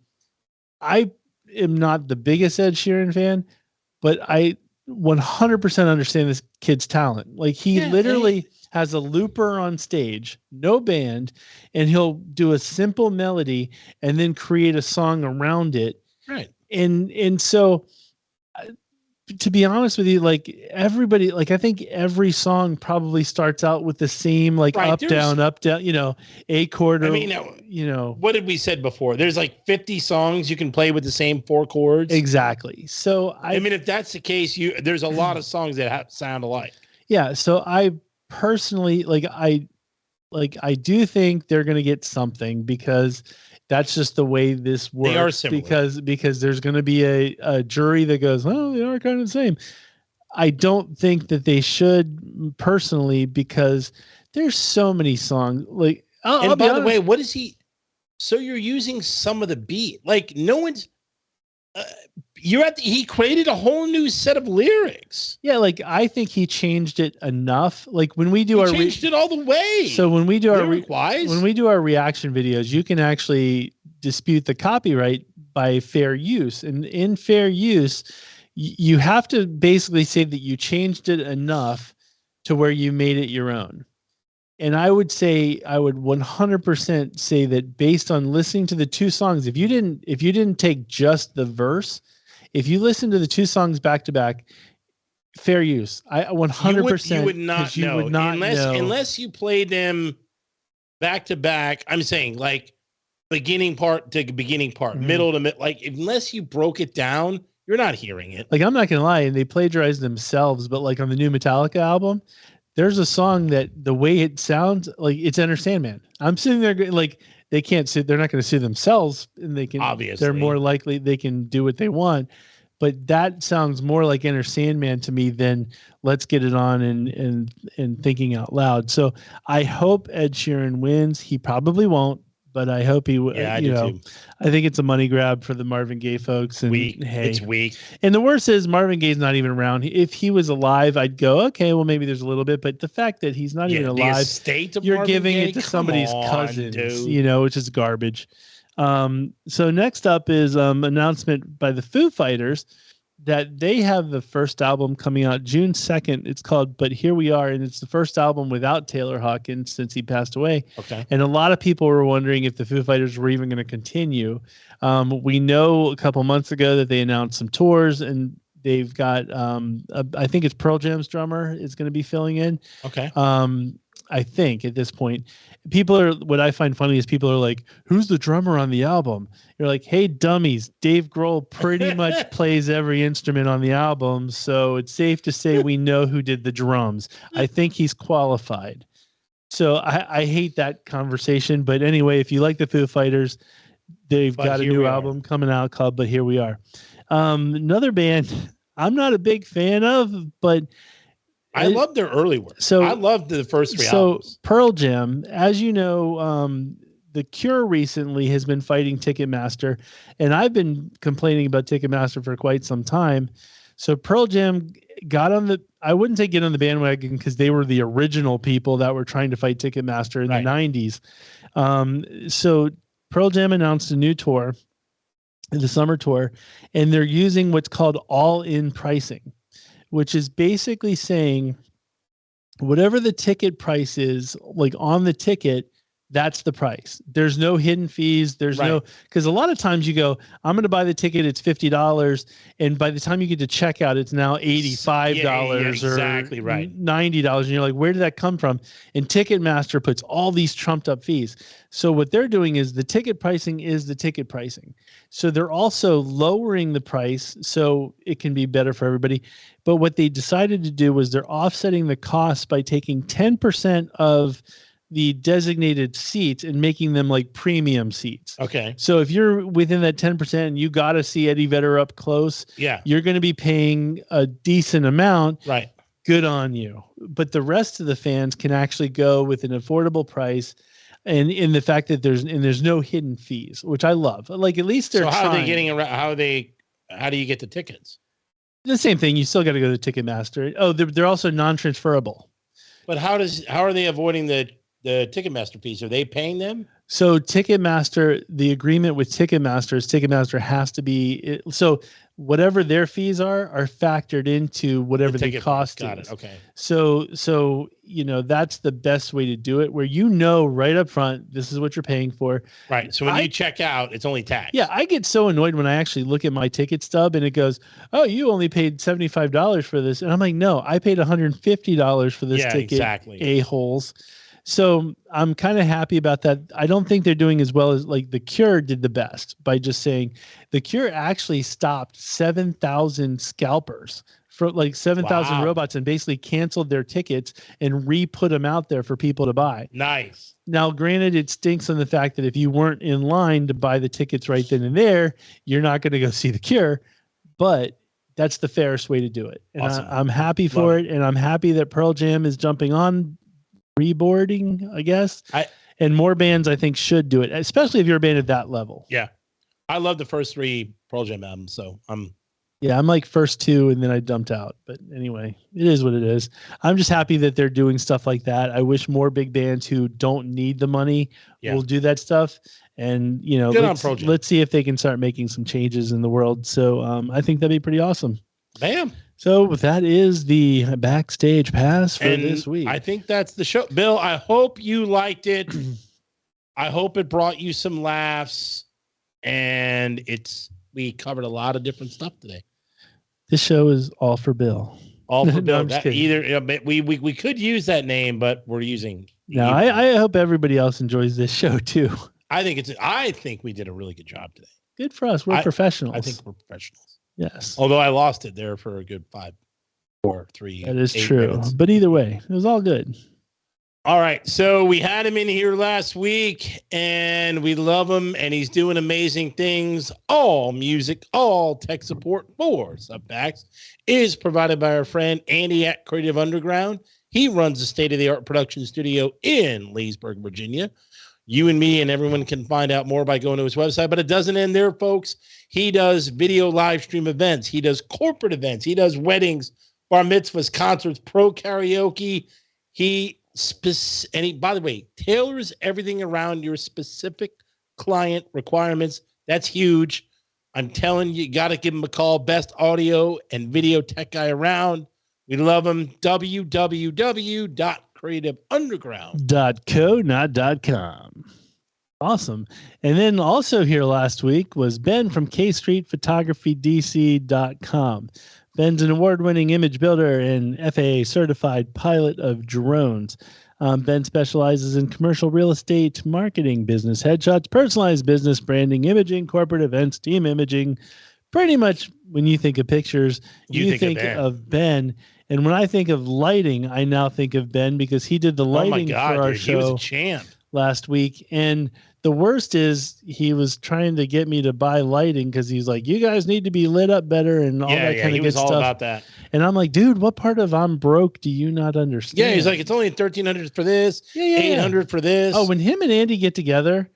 I am not the biggest Ed Sheeran fan, but I 100% understand this kid's talent. Like he literally has a looper on stage, no band, and he'll do a simple melody and then create a song around it. Right. And so to be honest with you, like everybody, like I think every song probably starts out with the same like up down, A chord. Or, what did we said before? There's like 50 songs you can play with the same 4 chords. Exactly. So I mean, if that's the case, there's a lot of songs that sound alike. Yeah. So I personally I do think they're going to get something because that's just the way this works. They are similar. Because there's going to be a jury that goes, well, they are kind of the same. I don't think that they should personally, because there's so many songs. Like, I'll by the way, what is he? So you're using some of the beat. Like no one's. He created a whole new set of lyrics. Yeah, like I think he changed it enough. Like when we do changed it all the way. So when we do our reaction videos, you can actually dispute the copyright by fair use. And in fair use, you have to basically say that you changed it enough to where you made it your own. And I would 100% say that based on listening to the 2 songs, if you didn't take just the verse, if you listen to the 2 songs back to back, fair use. I 100%. You would not know unless you played them back to back. I'm saying like beginning part to beginning part, middle to mid. Like unless you broke it down, you're not hearing it. Like I'm not gonna lie, and they plagiarized themselves. But like on the new Metallica album, there's a song that the way it sounds like it's Enter Sandman. I'm sitting there like they can't sue. They're not going to sue themselves, and they can. Obviously, they're more likely they can do what they want. But that sounds more like Enter Sandman to me than Let's Get It On and Thinking Out Loud. So I hope Ed Sheeran wins. He probably won't, but I hope he. Yeah, I do too. I think it's a money grab for the Marvin Gaye folks. And it's weak. And the worst is Marvin Gaye's not even around. If he was alive, I'd go, okay, well maybe there's a little bit. But the fact that he's not even alive, you're Marvin giving Gaye? it to somebody's cousins, dude. Which is garbage. So next up is announcement by the Foo Fighters that they have the first album coming out June 2nd. It's called But Here We Are, and it's the first album without Taylor Hawkins since he passed away. Okay. And a lot of people were wondering if the Foo Fighters were even going to continue. We know a couple months ago that they announced some tours, and they've got I think it's Pearl Jam's drummer is going to be filling in. Okay. I think at this point, what I find funny is people are like, who's the drummer on the album? You're like, hey, dummies, Dave Grohl pretty much plays every instrument on the album. So it's safe to say we know who did the drums. I think he's qualified. So I hate that conversation. But anyway, if you like the Foo Fighters, they've got a new album coming out called But Here We Are. Another band I'm not a big fan of, but I love their early work. So I loved the first 3 albums. So Pearl Jam, as you know, The Cure recently has been fighting Ticketmaster, and I've been complaining about Ticketmaster for quite some time. So Pearl Jam got on I wouldn't say get on the bandwagon because they were the original people that were trying to fight Ticketmaster in the 90s. So Pearl Jam announced a new tour, the summer tour, and they're using what's called all-in pricing, which is basically saying whatever the ticket price is, like on the ticket, that's the price. There's no hidden fees. There's no, because a lot of times you go, I'm going to buy the ticket. It's $50. And by the time you get to checkout, it's now $85 exactly or right. $90. And you're like, where did that come from? And Ticketmaster puts all these trumped up fees. So what they're doing is the ticket pricing is the ticket pricing. So they're also lowering the price so it can be better for everybody. But what they decided to do was they're offsetting the cost by taking 10% of the designated seats and making them like premium seats. Okay. So if you're within that 10% and you got to see Eddie Vedder up close, you're going to be paying a decent amount. Right. Good on you. But the rest of the fans can actually go with an affordable price, and in the fact that there's no hidden fees, which I love. Like at least they're So how trying. are they getting around? How do you get the tickets? The same thing. You still got to go to Ticketmaster. Oh, they're also non-transferable. But how are they avoiding the Ticketmaster fees? Are they paying them? So Ticketmaster, the agreement with Ticketmaster is Ticketmaster has to be so whatever their fees are factored into whatever the cost Got is. it. Okay. So that's the best way to do it, where right up front this is what you're paying for. Right. So when you check out, it's only tax. Yeah, I get so annoyed when I actually look at my ticket stub and it goes, "Oh, you only paid $75 for this," and I'm like, "No, I paid $150 for this ticket." Exactly. A-holes. So I'm kind of happy about that. I don't think they're doing as well as like The Cure did the best by just saying The Cure actually stopped 7,000 scalpers for like 7,000 robots and basically canceled their tickets and re-put them out there for people to buy. Nice. Now, granted, it stinks on the fact that if you weren't in line to buy the tickets right then and there, you're not going to go see The Cure, but that's the fairest way to do it. And awesome. I'm happy for it. And I'm happy that Pearl Jam is jumping on reboarding, I guess. And more bands I think should do it, especially if you're a band at that level. Yeah. I love the first 3 Pearl Jam albums, so I'm like first 2 and then I dumped out. But anyway, it is what it is. I'm just happy that they're doing stuff like that. I wish more big bands who don't need the money will do that stuff. And let's see if they can start making some changes in the world. So I think that'd be pretty awesome. Bam. So that is the backstage pass for this week. I think that's the show. Bill, I hope you liked it. I hope it brought you some laughs. And we covered a lot of different stuff today. This show is all for Bill. All for Bill. No, we could use that name, but we're using. No, I hope everybody else enjoys this show too. I think we did a really good job today. Good for us. We're professionals. I think we're professionals. Yes. Although I lost it there for a good 5, 4, 3. That is true. Minutes. But either way, it was all good. All right. So we had him in here last week and we love him and he's doing amazing things. All music, all tech support for Subfacts is provided by our friend Andy at Creative Underground. He runs a state-of-the-art production studio in Leesburg, Virginia. You and me and everyone can find out more by going to his website, but it doesn't end there, folks. He does video live stream events. He does corporate events. He does weddings, bar mitzvahs, concerts, pro karaoke. By the way, tailors everything around your specific client requirements. That's huge. I'm telling you, you got to give him a call. Best audio and video tech guy around. We love him. www.creativeunderground.co, not .com. Awesome. And then also here last week was Ben from KStreetPhotographyDC.com. Ben's an award-winning image builder and FAA certified pilot of drones. Ben specializes in commercial real estate, marketing, business headshots, personalized business branding, imaging, corporate events, team imaging. Pretty much when you think of pictures, you think of Ben. And when I think of lighting, I now think of Ben because he did the lighting for our show. He was a champ last week. And the worst is he was trying to get me to buy lighting because he's like, you guys need to be lit up better and all that kind of good stuff. He was all about that. And I'm like, dude, what part of I'm broke do you not understand? Yeah, he's like, it's only $1,300 for this, $800 for this. Oh, when him and Andy get together,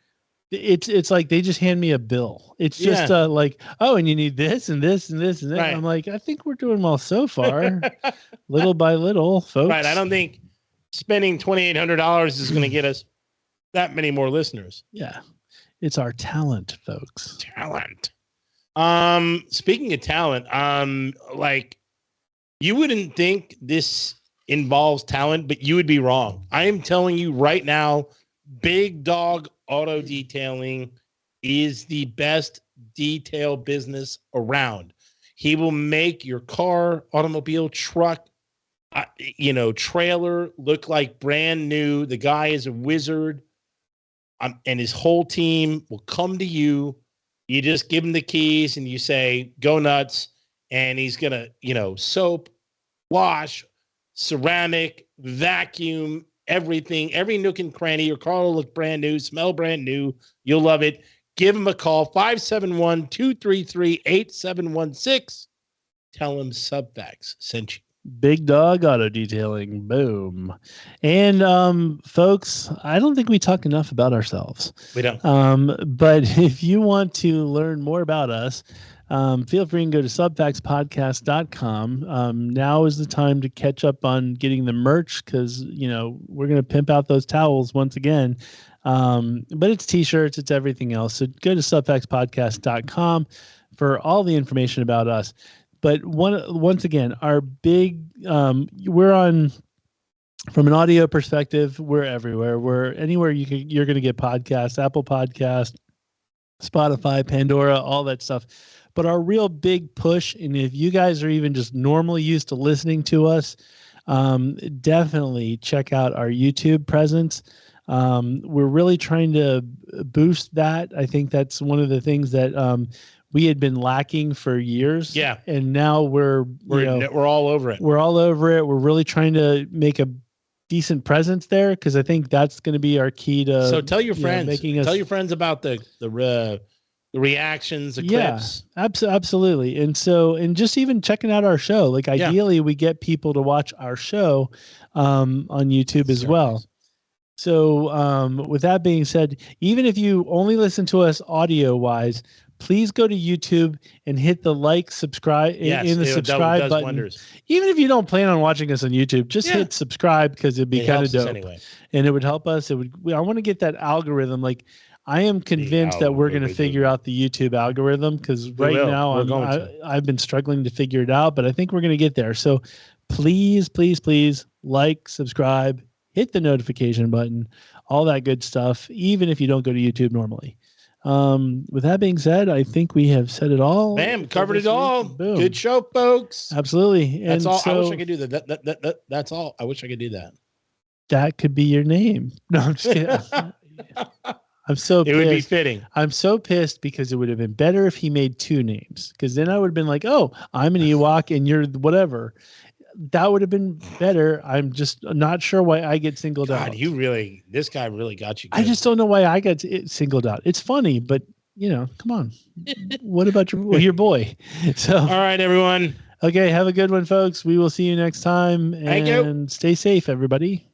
it's like they just hand me a bill. It's just like, oh, and you need this and this and this and that. Right. I'm like, I think we're doing well so far, little by little, folks. Right. I don't think spending $2,800 is going to get us that many more listeners. Yeah, it's our talent, folks. Talent. Speaking of talent, like you wouldn't think this involves talent, but you would be wrong. I am telling you right now, Big Dog Auto Detailing is the best detail business around. He will make your car, automobile, truck, trailer look like brand new. The guy is a wizard. And his whole team will come to you. You just give him the keys and you say, go nuts. And he's going to, soap, wash, ceramic, vacuum, everything, every nook and cranny. Your car will look brand new, smell brand new. You'll love it. Give him a call, 571-233-8716. Tell him Subfacts sent you. Big Dog Auto Detailing. Boom. And folks, I don't think we talk enough about ourselves. We don't. But if you want to learn more about us, feel free and go to subfactspodcast.com. Now is the time to catch up on getting the merch because, we're going to pimp out those towels once again. But it's t-shirts, it's everything else. So go to subfactspodcast.com for all the information about us. But once again, our big, we're on, from an audio perspective, we're everywhere. We're anywhere you're going to get podcasts, Apple Podcast, Spotify, Pandora, all that stuff. But our real big push, and if you guys are even just normally used to listening to us, definitely check out our YouTube presence. We're really trying to boost that. I think that's one of the things that we had been lacking for years. Yeah. And now we're all over it. We're all over it. We're really trying to make a decent presence there, because I think that's going to be our key to. So tell your friends. Tell your friends about the reactions, the clips. Absolutely. And just even checking out our show. Like ideally, we get people to watch our show on YouTube as well. So with that being said, even if you only listen to us audio wise, please go to YouTube and hit the subscribe in the subscribe button. Wonders. Even if you don't plan on watching us on YouTube, just hit subscribe, because it'd be kind of dope. Anyway. And it would help us. I want to get that algorithm. Like, I am convinced that we're going to figure out the YouTube algorithm, because right now I've been struggling to figure it out, but I think we're going to get there. So please, please, please subscribe, hit the notification button, all that good stuff, even if you don't go to YouTube normally. With that being said, I think we have said it all. Bam, covered it all. Boom. Good show, folks. Absolutely. That's all. I wish I could do that. That's all. I wish I could do that. That could be your name. No, I'm just kidding. I'm so pissed. It would be fitting. I'm so pissed, because it would have been better if he made two names, because then I would have been like, oh, I'm an Ewok and you're whatever. That would have been better. I'm just not sure why I get singled out. This guy really got you good. I just don't know why I got singled out. It's funny, but come on. What about your boy? So, all right, everyone. Okay, have a good one, folks. We will see you next time. Thank you. And stay safe, everybody.